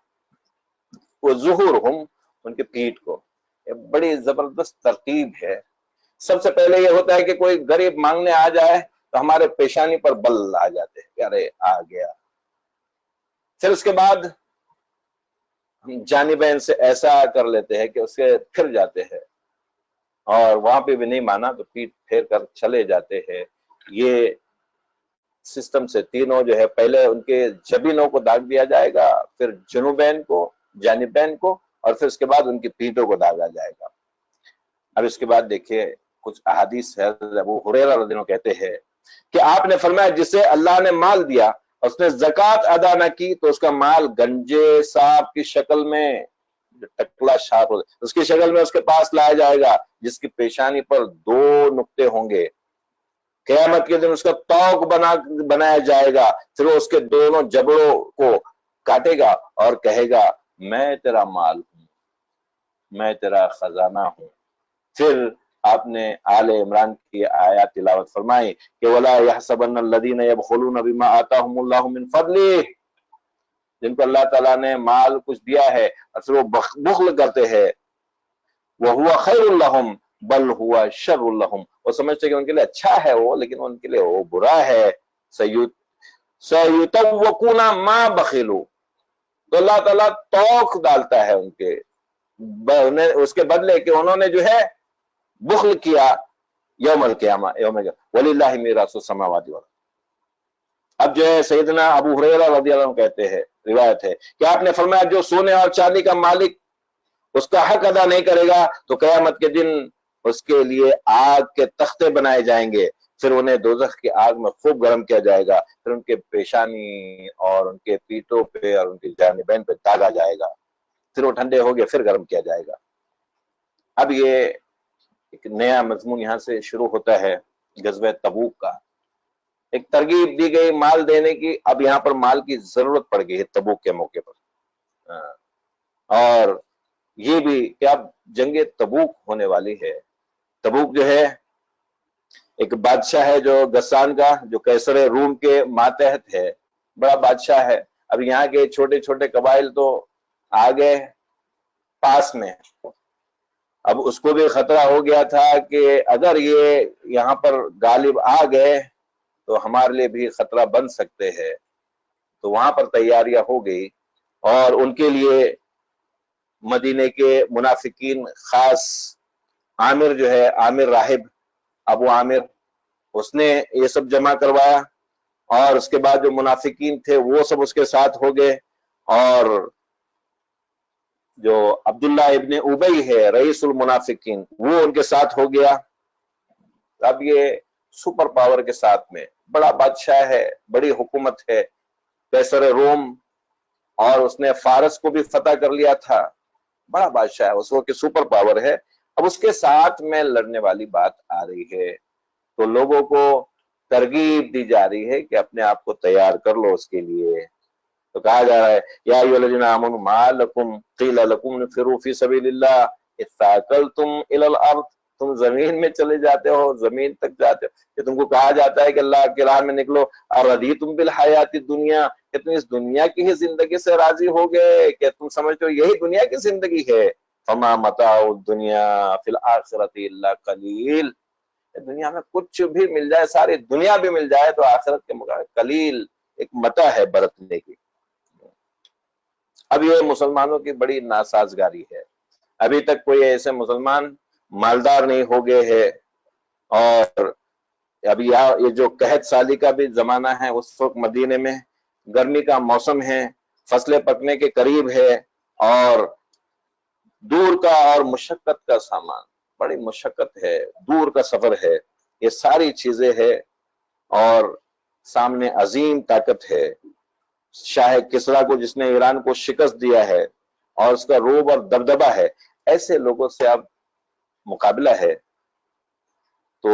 وظہورہم، ان کے پیٹھ کو۔ یہ بڑی زبردست ترتیب ہے۔ سب سے پہلے یہ ہوتا ہے کہ کوئی غریب مانگنے آ جائے تو ہمارے پیشانی پر بل آ جاتے ہیں کہ ارے آ گیا، پھر اس کے بعد ہم جانبین سے ایسا کر لیتے ہیں کہ اس کے پھر جاتے ہیں، اور وہاں پہ بھی نہیں مانا تو پیٹ پھیر کر چلے جاتے ہیں۔ یہ سسٹم سے تینوں جو ہے، پہلے ان کے جبینوں کو داغ دیا جائے گا، پھر جنوبین کو، جانبین کو، اور پھر اس کے بعد ان کی پیٹوں کو داغا جائے گا۔ اب اس کے بعد دیکھیے کچھ احادیث ہے، ابو ہریرہ رضی اللہ عنہ کہتے ہیں کہ آپ نے فرمایا جسے اللہ نے مال دیا، اس نے زکوٰۃ ادا نہ کی تو اس کا مال گنجے سانپ کی شکل میں، ٹکلا شاپ اس کی شکل میں اس کے پاس لایا جائے گا، جس کی پیشانی پر 2 نقطے ہوں گے۔ قیامت کے دن اس کا توق بنایا جائے گا، پھر وہ اس کے دونوں جبڑوں کو کاٹے گا اور کہے گا میں تیرا مال ہوں، میں تیرا خزانہ ہوں۔ پھر آپ نے آل عمران کی آیات تلاوت فرمائی کہ وَلَا يَحْسَبَنَّ الَّذِينَ يَبْخُلُونَ بِمَا آتَاهُمُ اللَّهُ مِنْ فَضْلِهِ، جن کو اللہ تعالیٰ نے مال کچھ دیا ہے اور پھر وہ بخل کرتے ہیں، وَهُوَ خَيْرٌ لَهُمْ بَلْ هُوَ شَرٌ لَهُمْ، وہ سمجھتے کہ ان کے لیے اچھا ہے وہ، لیکن ان کے لیے وہ برا ہے۔ سَيُطَوَّقُونَ مَا بَخِلُوا، تو اللہ تعالیٰ توق ڈالتا ہے ان کے اس کے بدلے کہ انہوں نے جو ہے بخل کیا یوم القیامہ، وَلِلَّهِ مِیرَاثُ السَّمَاوَاتِ وَالْأَرْضِ۔ اب جو ہے سیدنا ابو ہریرہ رضی اللہ عنہ کہتے ہیں، روایت ہے کہ آپ نے فرمایا جو سونے اور چاندی کا مالک اس کا حق ادا نہیں کرے گا تو قیامت کے دن اس کے لیے آگ کے تختے بنائے جائیں گے، پھر انہیں دوزخ کی آگ میں خوب گرم کیا جائے گا، پھر ان کے پیشانی اور ان کے پیٹوں پہ اور ان کی جانبین پہ داغا جائے گا، پھر وہ ٹھنڈے ہو گئے، پھر گرم کیا جائے گا۔ اب یہ ایک نیا مضمون یہاں سے شروع ہوتا ہے، غزوہ تبوک کا۔ ایک ترغیب دی گئی مال دینے کی، اب یہاں پر مال کی ضرورت پڑ گئی ہے تبوک کے موقع پر، اور یہ بھی کہ اب جنگ تبوک ہونے والی ہے۔ تبوک جو ہے ایک بادشاہ ہے جو غسان کا، جو قیصر روم کے ماتحت ہے، بڑا بادشاہ ہے۔ اب یہاں کے چھوٹے چھوٹے قبائل تو آگے پاس میں، اب اس کو بھی خطرہ ہو گیا تھا کہ اگر یہ یہاں پر غالب آ گئے تو ہمارے لیے بھی خطرہ بن سکتے ہیں، تو وہاں پر تیاریاں ہو گئی، اور ان کے لیے مدینے کے منافقین، خاص عامر جو ہے، عامر راہب، ابو عامر، اس نے یہ سب جمع کروایا، اور اس کے بعد جو منافقین تھے وہ سب اس کے ساتھ ہو گئے، اور جو عبداللہ ابن ابی ہے رئیس المنافقین، وہ ان کے ساتھ ہو گیا۔ اب یہ سپر پاور کے ساتھ میں بڑا بادشاہ ہے، بڑی حکومت ہے، قیصر روم، اور اس نے فارس کو بھی فتح کر لیا تھا، بڑا بادشاہ ہے، اس وقت کی سپر پاور ہے۔ اب اس کے ساتھ میں لڑنے والی بات آ رہی ہے، تو لوگوں کو ترغیب دی جا رہی ہے کہ اپنے آپ کو تیار کر لو اس کے لیے۔ تو کہا جا رہا ہے یا ایھا الذین آمنوا ما لکم قیل لکم انفروا فی سبیل اللہ اثاقلتم الی الارض، تم زمین میں چلے جاتے ہو، زمین تک جاتے ہو، کہ تم کو کہا جاتا ہے کہ اللہ کی راہ میں نکلو، اردیتم بالحیات الدنیا، کہ تم اس دنیا کی ہی زندگی سے راضی ہو گئے، کہ تم سمجھتے ہو یہی دنیا کی زندگی ہے، فما متاع الدنیا فی الآخرۃ الا قلیل، دنیا میں کچھ بھی مل جائے، ساری دنیا بھی مل جائے تو آخرت کے مقابلے قلیل ایک متاع ہے برتنے کی۔ اب یہ مسلمانوں کی بڑی ناسازگاری ہے، ابھی تک کوئی ایسے مسلمان مالدار نہیں ہو گئے ہیں، اور ابھی یہ جو قحط سالی کا بھی زمانہ ہے، اس وقت مدینے میں گرمی کا موسم ہے، فصلیں پکنے کے قریب ہے، اور دور کا اور مشقت کا سامان، بڑی مشقت ہے، دور کا سفر ہے، یہ ساری چیزیں ہے، اور سامنے عظیم طاقت ہے، شاہ کسریٰ کو جس نے ایران کو شکست دیا ہے اور اس کا روب اور دبدبہ ہے، ایسے لوگوں سے اب مقابلہ ہے۔ تو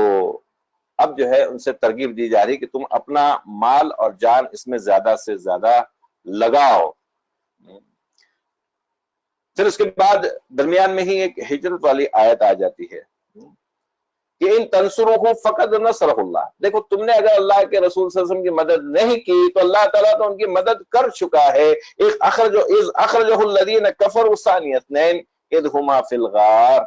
اب جو ہے ان سے ترغیب دی جا رہی کہ تم اپنا مال اور جان اس میں زیادہ سے زیادہ لگاؤ۔ پھر اس کے بعد درمیان میں ہی ایک ہجرت والی آیت آ جاتی ہے کہ ان تنصروہ فقد نصرہ اللہ، دیکھو تم نے اگر اللہ کے رسول صلی اللہ علیہ وسلم کی مدد نہیں کی تو اللہ تعالیٰ تو ان کی مدد کر چکا ہے۔ اخرجہ الذین کفروا ثانی اثنین اذ ہما فی الغار،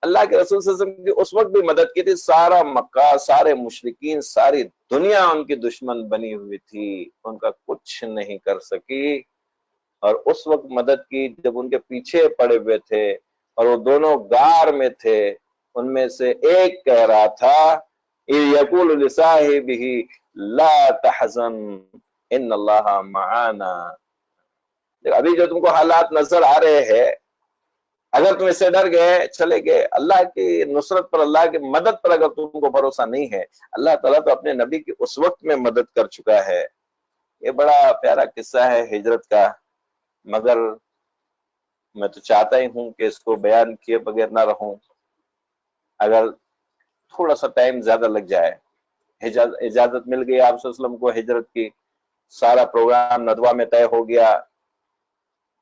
اللہ کے رسول صلی اللہ علیہ وسلم کی اس وقت بھی مدد کی تھی، سارا مکہ، سارے مشرکین، ساری دنیا ان کی دشمن بنی ہوئی تھی، ان کا کچھ نہیں کر سکی، اور اس وقت مدد کی جب ان کے پیچھے پڑے ہوئے تھے اور وہ دونوں غار میں تھے۔ ان میں سے ایک کہہ رہا تھا یقول لصاحبہ لا تحزن ان اللہ معانا، ابھی جو تم کو حالات نظر آ رہے ہیں، اگر تم اس سے ڈر گئے چلے گئے، اللہ کی نصرت پر، اللہ کی مدد پر اگر تم کو بھروسہ نہیں ہے، اللہ تعالیٰ تو اپنے نبی کی اس وقت میں مدد کر چکا ہے۔ یہ بڑا پیارا قصہ ہے ہجرت کا، مگر میں تو چاہتا ہی ہوں کہ اس کو بیان کیے بغیر نہ رہوں، اگر تھوڑا سا ٹائم زیادہ لگ جائے۔ اجازت مل گئی آپ صلی اللہ علیہ وسلم کو ہجرت کی، سارا پروگرام ندوہ میں طے ہو گیا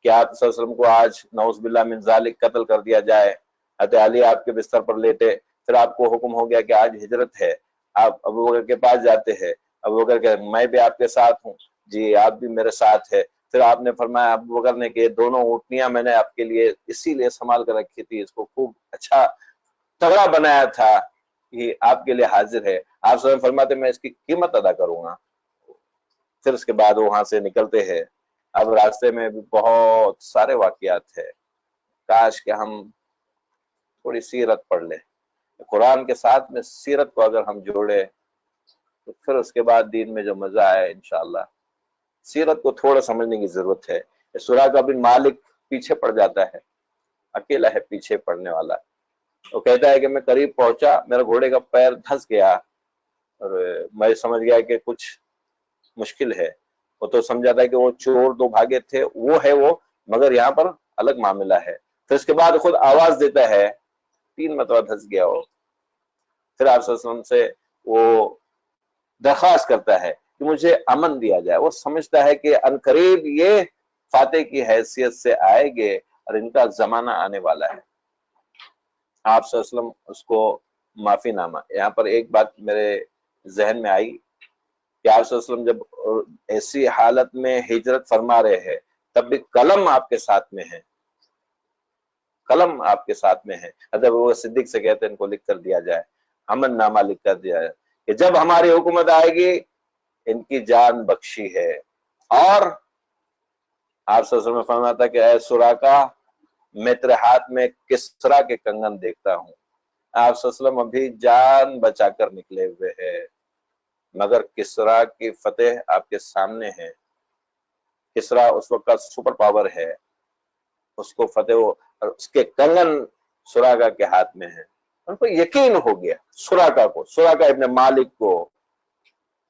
کہ آپ صلی اللہ علیہ وسلم کو آج نعوذ باللہ من ذالک قتل کر دیا جائے، حضرت علی آپ کے بستر پر لیٹے، پھر آپ کو حکم ہو گیا کہ آج ہجرت ہے، آپ ابوبکر کے پاس جاتے ہیں، ابوبکر کہ میں بھی آپ کے ساتھ ہوں، جی آپ بھی میرے ساتھ ہے، پھر آپ نے فرمایا ابوبکر نے کہ دونوں اونٹنیاں میں نے آپ کے لیے اسی لیے سنبھال کر رکھی تھی، اس کو خوب اچھا تگڑا بنایا تھا، یہ آپ کے لیے حاضر ہے، آپ صلی اللہ علیہ وسلم فرماتے میں اس کی قیمت ادا کروں گا۔ پھر اس کے بعد وہاں سے نکلتے ہیں، اب راستے میں بھی بہت سارے واقعات ہیں، کاش کہ ہم تھوڑی سیرت پڑھ لیں، قرآن کے ساتھ میں سیرت کو اگر ہم جوڑے تو پھر اس کے بعد دین میں جو مزہ آئے انشاءاللہ۔ سیرت کو تھوڑا سمجھنے کی ضرورت ہے۔ سراقہ بن مالک پیچھے پڑ جاتا ہے، اکیلا ہے پیچھے پڑنے والا، وہ کہتا ہے کہ میں قریب پہنچا، میرا گھوڑے کا پیر دھنس گیا اور میں سمجھ گیا کہ کچھ مشکل ہے، وہ تو سمجھا تھا کہ وہ چور دو بھاگے تھے، وہ ہے وہ، مگر یہاں پر الگ معاملہ ہے۔ پھر اس کے بعد خود آواز دیتا ہے، 3 مرتبہ دھنس گیا وہ، پھر آپ صلی اللہ علیہ وسلم سے وہ درخواست کرتا ہے کہ مجھے امن دیا جائے، وہ سمجھتا ہے کہ عنقریب یہ فاتح کی حیثیت سے آئے گے اور ان کا زمانہ آنے والا ہے۔ آپ صلی اللہ علیہ وسلم اس کو معافی نامہ، یہاں پر ایک بات میرے ذہن میں آئی کہ آپ صلی اللہ علیہ وسلم جب ایسی حالت میں ہجرت فرما رہے ہیں تب بھی قلم آپ کے ساتھ میں ہے، قلم آپ کے ساتھ میں ہے، اگر وہ صدیق سے کہتے ہیں ان کو لکھ کر دیا جائے، امن نامہ لکھ کر دیا جائے کہ جب ہماری حکومت آئے گی ان کی جان بخشی ہے۔ اور آپ صلی اللہ علیہ وسلم نے فرمایا تھا کہ اے سراقہ میں تیرے ہاتھ میں کسریٰ کے کنگن دیکھتا ہوں، آپ صلی اللہ علیہ وسلم ابھی جان بچا کر نکلے ہوئے ہیں، مگر کسریٰ کی فتح آپ کے سامنے ہے، کسریٰ اس وقت کا سپر پاور ہے، اس کو فتح ہو اور اس کے کنگن سراقہ کے ہاتھ میں ہیں۔ ان کو یقین ہو گیا، سراقہ ابن مالک کو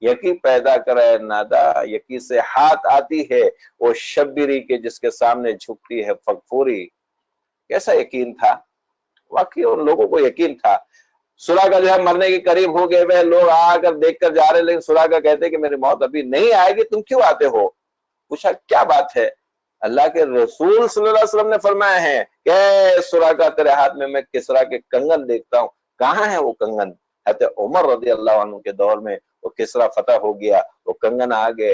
یقین پیدا کرے نادا، یقین سے ہاتھ آتی ہے وہ شبیری کے جس کے سامنے جھکتی ہے فغفوری، کیسا یقین تھا، واقعی ان لوگوں کو یقین تھا۔ سراقہ جو ہے مرنے کے قریب ہو گئے ہوئے، لوگ آ کر دیکھ کر جا رہے، لیکن سراقہ کہتے کہ میری موت ابھی نہیں آئے گی، تم کیوں آتے ہو؟ پوچھا کیا بات ہے؟ اللہ کے رسول صلی اللہ علیہ وسلم نے فرمایا ہے کہ سراقہ تیرے ہاتھ میں میں کسریٰ کے کنگن دیکھتا ہوں، کہاں ہے وہ کنگن؟ حضرت عمر رضی اللہ عنہ کے دور میں وہ کسریٰ فتح ہو گیا، وہ کنگن آ گئے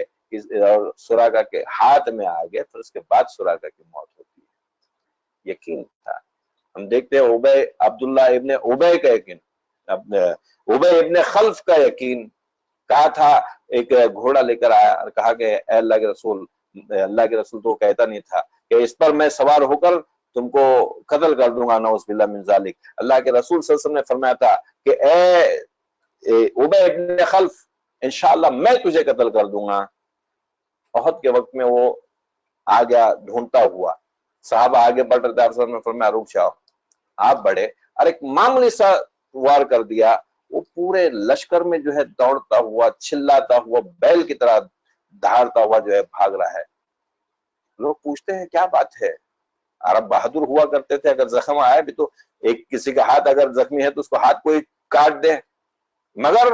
اور سراقہ کے ہاتھ میں آ گئے، پھر اس کے بعد سراقہ کی موت ہوتی ہے۔ یقین تھا، ہم دیکھتے ہیں عبداللہ ابن ابے کا یقین، ابے ابن خلف کا یقین، کہا تھا ایک گھوڑا لے کر آیا اور کہا کہ اے اللہ کے رسول، اللہ کے رسول تو کہتا نہیں تھا کہ اس پر میں سوار ہو کر تم کو قتل کر دوں گا، نعوذ باللہ من ذالک۔ اللہ کے رسول صلی اللہ علیہ وسلم نے فرمایا تھا کہ اے ابے ابن خلف، انشاءاللہ میں تجھے قتل کر دوں گا۔ احد کے وقت میں وہ آ گیا ڈھونڈتا ہوا، صحابہ آگے بڑھ رہے تھے، آپ صلی اللہ علیہ وسلم نے فرمایا رک جاؤ، آپ بڑھے اور ایک معمولی سا وار کر دیا، وہ پورے لشکر میں جو ہے دوڑتا ہوا، چلاتا ہوا، بیل کی طرح دھاڑتا ہوا جو ہے بھاگ رہا ہے۔ لوگ پوچھتے ہیں کیا بات ہے، عرب بہادر ہوا کرتے تھے، اگر زخم آئے بھی تو ایک کسی کا ہاتھ اگر زخمی ہے تو اس کو ہاتھ کوئی کاٹ دے، مگر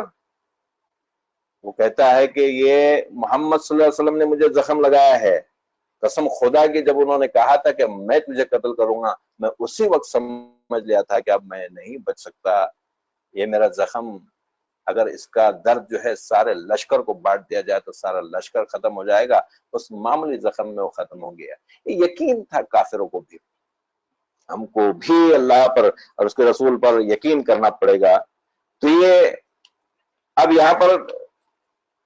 وہ کہتا ہے کہ یہ محمد صلی اللہ علیہ وسلم نے مجھے زخم لگایا ہے، قسم خدا کی جب انہوں نے کہا تھا کہ میں تجھے قتل کروں گا، میں اسی وقت سمجھ لیا تھا کہ اب میں نہیں بچ سکتا، یہ میرا زخم اگر اس کا درد جو ہے سارے لشکر کو بانٹ دیا جائے تو سارا لشکر ختم ہو جائے گا، اس معمولی زخم میں وہ ختم ہو گیا۔ یہ یقین تھا کافروں کو بھی، ہم کو بھی اللہ پر اور اس کے رسول پر یقین کرنا پڑے گا۔ تو یہ اب یہاں پر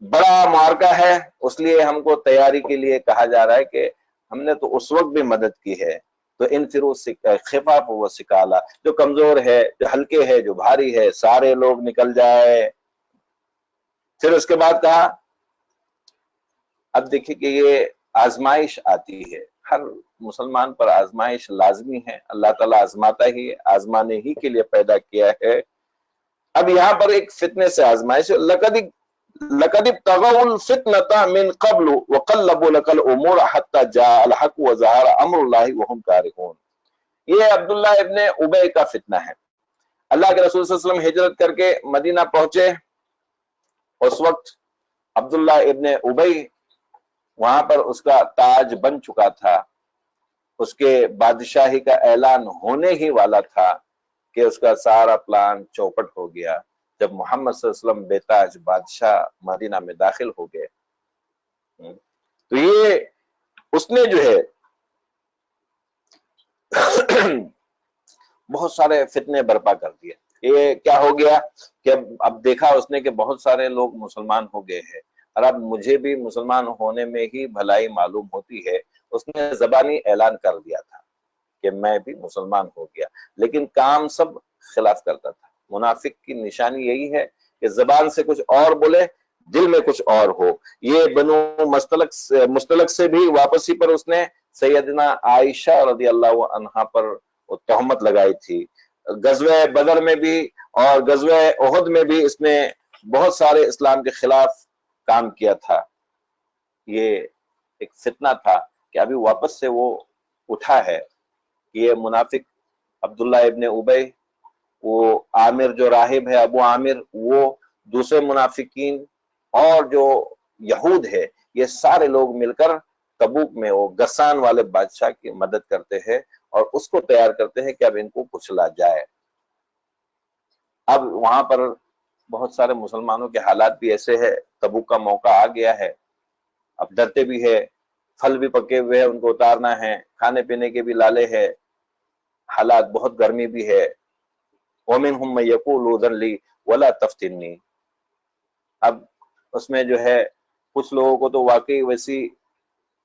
بڑا معرکہ ہے، اس لیے ہم کو تیاری کے لیے کہا جا رہا ہے کہ ہم نے تو اس وقت بھی مدد کی ہے، تو ان فرو خفاف و ثقالا، جو کمزور ہے، جو ہلکے ہے، جو بھاری ہے، سارے لوگ نکل جائے۔ پھر اس کے بعد کہا، اب دیکھیں کہ یہ آزمائش آتی ہے، ہر مسلمان پر آزمائش لازمی ہے، اللہ تعالیٰ آزماتا ہی ہے، آزمانے ہی کے لیے پیدا کیا ہے۔ اب یہاں پر ایک فتنے سے آزمائش، لَقَدِ ابْتَغَوُا الْفِتْنَةَ مِنْ قَبْلُ وَقَلَّبُوا لَكَ الْأُمُورَ حَتَّى جَاءَ الْحَقُّ وَظَهَرَ أَمْرُ اللَّهِ وَهُمْ كَارِهُونَ۔ یہ عبداللہ ابن ابے کا فتنہ ہے۔ اللہ کے رسول صلی اللہ علیہ وسلم ہجرت کر کے مدینہ پہنچے، اس وقت عبداللہ ابن ابے وہاں پر اس کا تاج بن چکا تھا، اس کے بادشاہی کا اعلان ہونے ہی والا تھا کہ اس کا سارا پلان چوپٹ ہو گیا جب محمد صلی اللہ علیہ وسلم بے تاج بادشاہ مدینہ میں داخل ہو گئے۔ تو یہ اس نے جو ہے بہت سارے فتنے برپا کر دیے۔ یہ کیا ہو گیا کہ اب دیکھا اس نے کہ بہت سارے لوگ مسلمان ہو گئے ہیں، اور اب مجھے بھی مسلمان ہونے میں ہی بھلائی معلوم ہوتی ہے۔ اس نے زبانی اعلان کر دیا تھا کہ میں بھی مسلمان ہو گیا، لیکن کام سب خلاف کرتا تھا۔ منافق کی نشانی یہی ہے کہ زبان سے کچھ اور بولے، دل میں کچھ اور ہو۔ یہ بنو مستلق سے بھی واپسی پر اس نے سیدنا عائشہ رضی اللہ عنہا پر تہمت لگائی تھی۔ غزوہ بدر میں بھی اور غزوہ احد میں بھی اس نے بہت سارے اسلام کے خلاف کام کیا تھا۔ یہ ایک فتنہ تھا کہ ابھی واپس سے وہ اٹھا ہے۔ یہ منافق عبداللہ ابن ابے، وہ عامر جو راہب ہے ابو عامر، وہ دوسرے منافقین اور جو یہود ہے، یہ سارے لوگ مل کر تبوک میں وہ غسان والے بادشاہ کی مدد کرتے ہیں اور اس کو تیار کرتے ہیں کہ اب ان کو کچلا جائے۔ اب وہاں پر بہت سارے مسلمانوں کے حالات بھی ایسے ہیں، تبوک کا موقع آ گیا ہے، اب ڈرتے بھی ہے، پھل بھی پکے ہوئے ہیں، ان کو اتارنا ہے، کھانے پینے کے بھی لالے ہے، حالات بہت گرمی بھی ہے۔ وَمِنْهُمْ مَن يَقُولُ اذْن لِي وَلَا تَفْتِنِّي۔ اب اس میں جو ہے کچھ لوگوں کو تو واقعی ویسی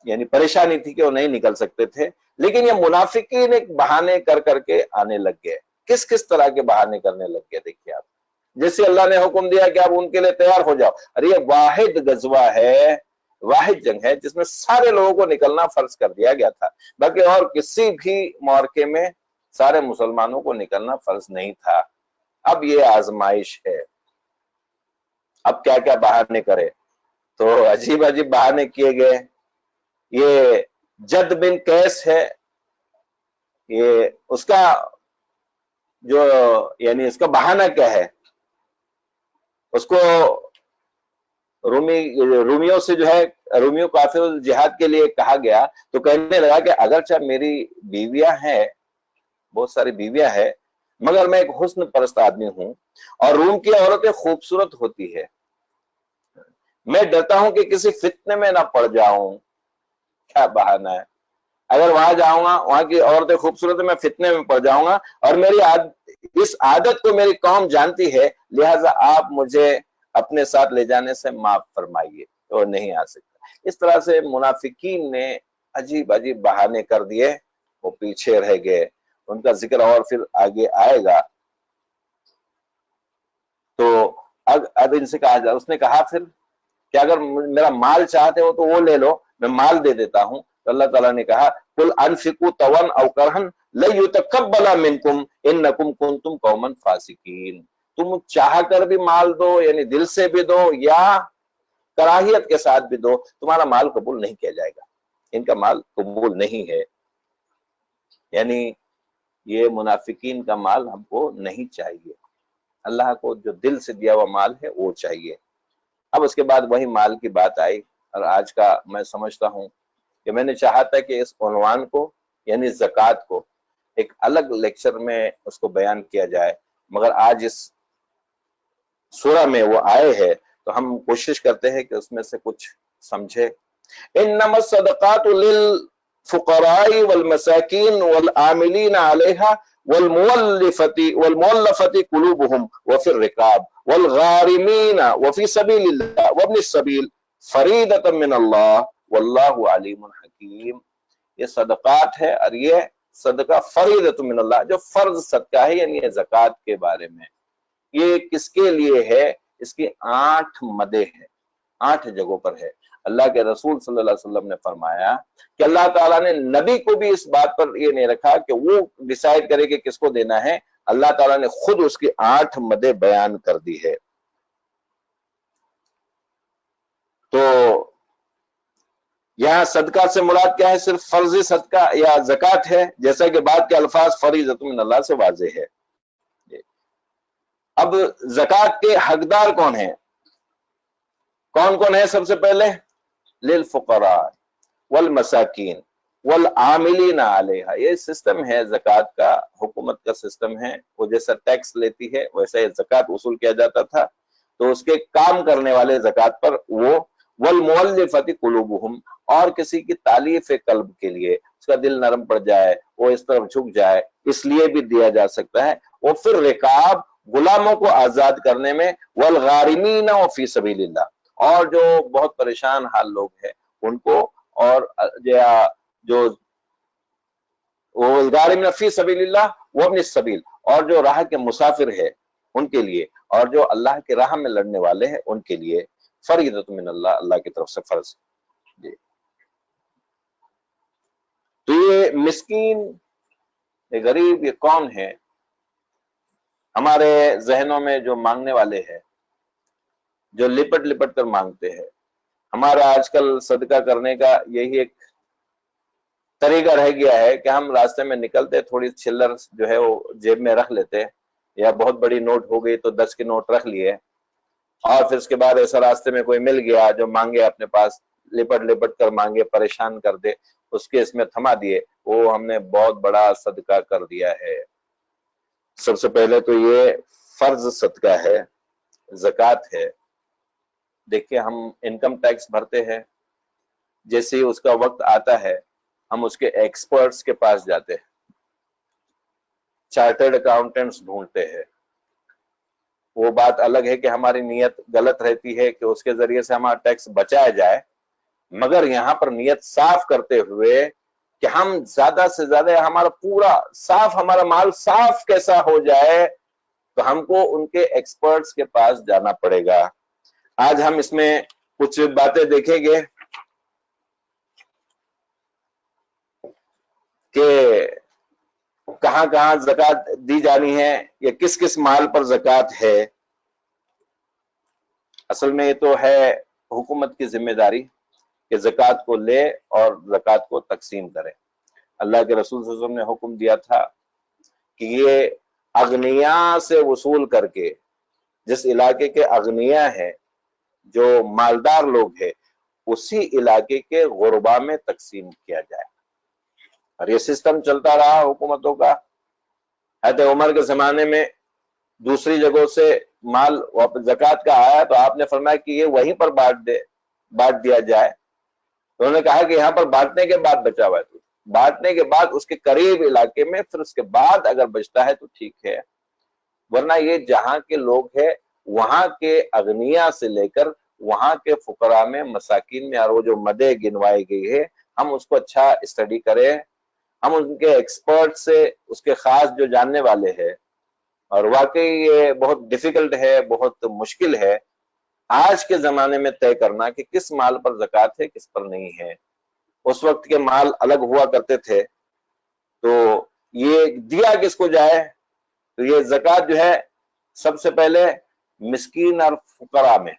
یعنی پریشانی تھی کہ وہ نہیں نکل سکتے تھے، لیکن یہ منافقین ایک بہانے کر کر کے آنے لگ گئے۔ کس کس طرح کے بہانے کرنے لگ گئے دیکھیے آپ، جیسے اللہ نے حکم دیا کہ آپ ان کے لیے تیار ہو جاؤ، اور یہ واحد غزوہ ہے، واحد جنگ ہے جس میں سارے لوگوں کو نکلنا فرض کر دیا گیا تھا، باقی اور کسی بھی معرکے میں سارے مسلمانوں کو نکلنا فرض نہیں تھا۔ اب یہ آزمائش ہے، اب کیا کیا بہانے کرے، تو عجیب عجیب بہانے کیے گئے۔ یہ جد بن قیس ہے، یہ اس کا جو یعنی اس کا بہانہ کیا ہے، اس کو رومیوں سے جو ہے رومیوں کافر جہاد کے لیے کہا گیا، تو کہنے لگا کہ اگرچہ میری بیویاں ہیں، بہت ساری بیویاں ہیں، مگر میں ایک حسن پرست آدمی ہوں اور روم کی عورتیں خوبصورت ہوتی ہے، میں ڈرتا ہوں کہ کسی فتنے میں نہ پڑ جاؤں۔ کیا بہانہ ہے، اگر وہاں جاؤں گا وہاں کی عورتیں خوبصورت ہیں، میں فتنے میں پڑ جاؤں گا، اور میری اس عادت کو میری قوم جانتی ہے، لہٰذا آپ مجھے اپنے ساتھ لے جانے سے معاف فرمائیے، وہ نہیں آ سکتا۔ اس طرح سے منافقین نے عجیب عجیب بہانے کر دیے، وہ پیچھے رہ گئے، ان کا ذکر اور پھر آگے آئے گا۔ تو اب ان سے کہا جائے، اس نے کہا پھر کہ اگر میرا مال چاہتے ہو تو وہ لے لو، میں مال دے دیتا ہوں۔ تو اللہ تعالیٰ نے کہا قل انفقوا طوعا او کرہا لن يتقبل منکم انکم کنتم قوما فاسقین، تم چاہ کر بھی مال دو، یعنی دل سے بھی دو یا کراہیت کے ساتھ بھی دو، تمہارا مال قبول نہیں کیا جائے گا، ان کا مال قبول نہیں ہے۔ یعنی یہ منافقین کا مال ہم کو نہیں چاہیے، اللہ کو جو دل سے دیا ہوا مال ہے وہ چاہیے۔ اب اس کے بعد وہی مال کی بات آئی، اور آج کا میں سمجھتا ہوں کہ میں نے چاہا تھا کہ اس عنوان کو یعنی زکوٰۃ کو ایک الگ لیکچر میں اس کو بیان کیا جائے، مگر آج اس سورہ میں وہ آئے ہے تو ہم کوشش کرتے ہیں کہ اس میں سے کچھ سمجھے۔ انما الصدقات للفقراء والمساکین والعاملین علیہا والمؤلفة قلوبهم وفي الرقاب والغارمین وفي سبیل اللہ وابن السبیل فریضۃ من اللہ واللہ علیم حکیم۔ یہ صدقات ہے، اور یہ صدقہ فریضۃ من اللہ، جو فرض صدقہ ہے، یعنی یہ زکوٰۃ کے بارے میں۔ یہ کس کے لیے ہے؟ اس کی 8 مدیں ہیں، 8 جگہوں پر ہے۔ اللہ کے رسول صلی اللہ علیہ وسلم نے فرمایا کہ اللہ تعالیٰ نے نبی کو بھی اس بات پر یہ نہیں رکھا کہ وہ ڈیسائیڈ کرے کہ کس کو دینا ہے، اللہ تعالیٰ نے خود اس کی 8 مدیں بیان کر دی ہے۔ تو یہاں صدقہ سے مراد کیا ہے؟ صرف فرضی صدقہ یا زکوٰۃ ہے، جیسا کہ بعد کے الفاظ فریضۃ من اللہ سے واضح ہے۔ اب زکوٰۃ کے حقدار کون ہیں؟ کون کون ہے؟ سب سے پہلے للفقراء والمساکین والعاملین علیہا، یہ سسٹم ہے زکوٰۃ کا، حکومت کا سسٹم ہے، وہ جیسا ٹیکس لیتی ہے ویسا ہی زکوٰۃ وصول کیا جاتا تھا، تو اس کے کام کرنے والے زکوٰۃ پر وہ، والمؤلفۃ قلوبہم، اور کسی کی تالیف قلب کے لیے، اس کا دل نرم پڑ جائے، وہ اس طرف جھک جائے، اس لیے بھی دیا جا سکتا ہے۔ وہ پھر رقاب، غلاموں کو آزاد کرنے میں، والغارمین فی سبیل اللہ، اور جو بہت پریشان حال لوگ ہیں ان کو، اور جو والغارمین فی سبیل اللہ وابن السبیل، اور جو راہ کے مسافر ہے ان کے لیے، اور جو اللہ کی راہ میں لڑنے والے ہیں ان کے لیے، فریضۃ من اللہ، اللہ کی طرف سے فرض۔ جی، تو یہ مسکین، یہ غریب، یہ کون ہے؟ ہمارے ذہنوں میں جو مانگنے والے ہیں، جو لپٹ لپٹ کر مانگتے ہیں، ہمارا آج کل صدقہ کرنے کا یہی ایک طریقہ رہ گیا ہے کہ ہم راستے میں نکلتے تھوڑی چلر جو ہے وہ جیب میں رکھ لیتے، یا بہت بڑی نوٹ ہو گئی تو 10 کے نوٹ رکھ لیے، اور پھر اس کے بعد ایسا راستے میں کوئی مل گیا جو مانگے اپنے پاس، لپٹ لپٹ کر مانگے، پریشان کر دے، اس کے اس میں تھما دیے، وہ ہم نے بہت بڑا صدقہ کر دیا ہے۔ سب سے پہلے تو یہ فرض صدقہ ہے، زکوٰۃ ہے۔ دیکھیں ہم انکم ٹیکس بھرتے ہیں، جیسے ہی اس کا وقت آتا ہے ہم اس کے ایکسپرٹس کے پاس جاتے ہیں، چارٹرڈ اکاؤنٹنٹس ڈھونڈتے ہیں۔ وہ بات الگ ہے کہ ہماری نیت غلط رہتی ہے کہ اس کے ذریعے سے ہمارا ٹیکس بچایا جائے، مگر یہاں پر نیت صاف کرتے ہوئے کہ ہم زیادہ سے زیادہ ہمارا پورا صاف، ہمارا مال صاف کیسا ہو جائے، تو ہم کو ان کے ایکسپرٹس کے پاس جانا پڑے گا۔ آج ہم اس میں کچھ باتیں دیکھیں گے کہ کہاں کہاں زکوٰۃ دی جانی ہے، یا کس کس مال پر زکوٰۃ ہے۔ اصل میں یہ تو ہے حکومت کی ذمہ داری کہ زکوٰۃ کو لے اور زکوٰۃ کو تقسیم کرے۔ اللہ کے رسول صلی اللہ علیہ وسلم نے حکم دیا تھا کہ یہ اغنیاء سے وصول کر کے، جس علاقے کے اغنیاء ہیں، جو مالدار لوگ ہیں، اسی علاقے کے غربا میں تقسیم کیا جائے۔ اور یہ سسٹم چلتا رہا حکومتوں کا۔ حضرت عمر کے زمانے میں دوسری جگہوں سے مال زکوٰۃ کا آیا تو آپ نے فرمایا کہ یہ وہیں پر بانٹ دیا جائے۔ تو انہوں نے کہا کہ یہاں پر بانٹنے کے بعد بچا ہوا ہے، بانٹنے کے بعد اس کے قریب علاقے میں، پھر اس کے بعد اگر بچتا ہے تو ٹھیک ہے، ورنہ یہ جہاں کے لوگ ہیں وہاں کے اغنیاء سے لے کر وہاں کے فقراء میں، مساکین میں، اور وہ جو مدیں گنوائی گئی ہے، ہم اس کو اچھا اسٹڈی کریں، ہم ان کے ایکسپرٹ سے، اس کے خاص جو جاننے والے ہیں، اور واقعی یہ بہت ڈیفیکلٹ ہے، بہت مشکل ہے آج کے زمانے میں طے کرنا کہ کس مال پر زکوٰۃ ہے کس پر نہیں ہے۔ اس وقت کے مال الگ ہوا کرتے تھے، تو یہ دیا کس کو جائے؟ تو یہ زکوٰۃ جو ہے سب سے پہلے مسکین اور فقراء میں۔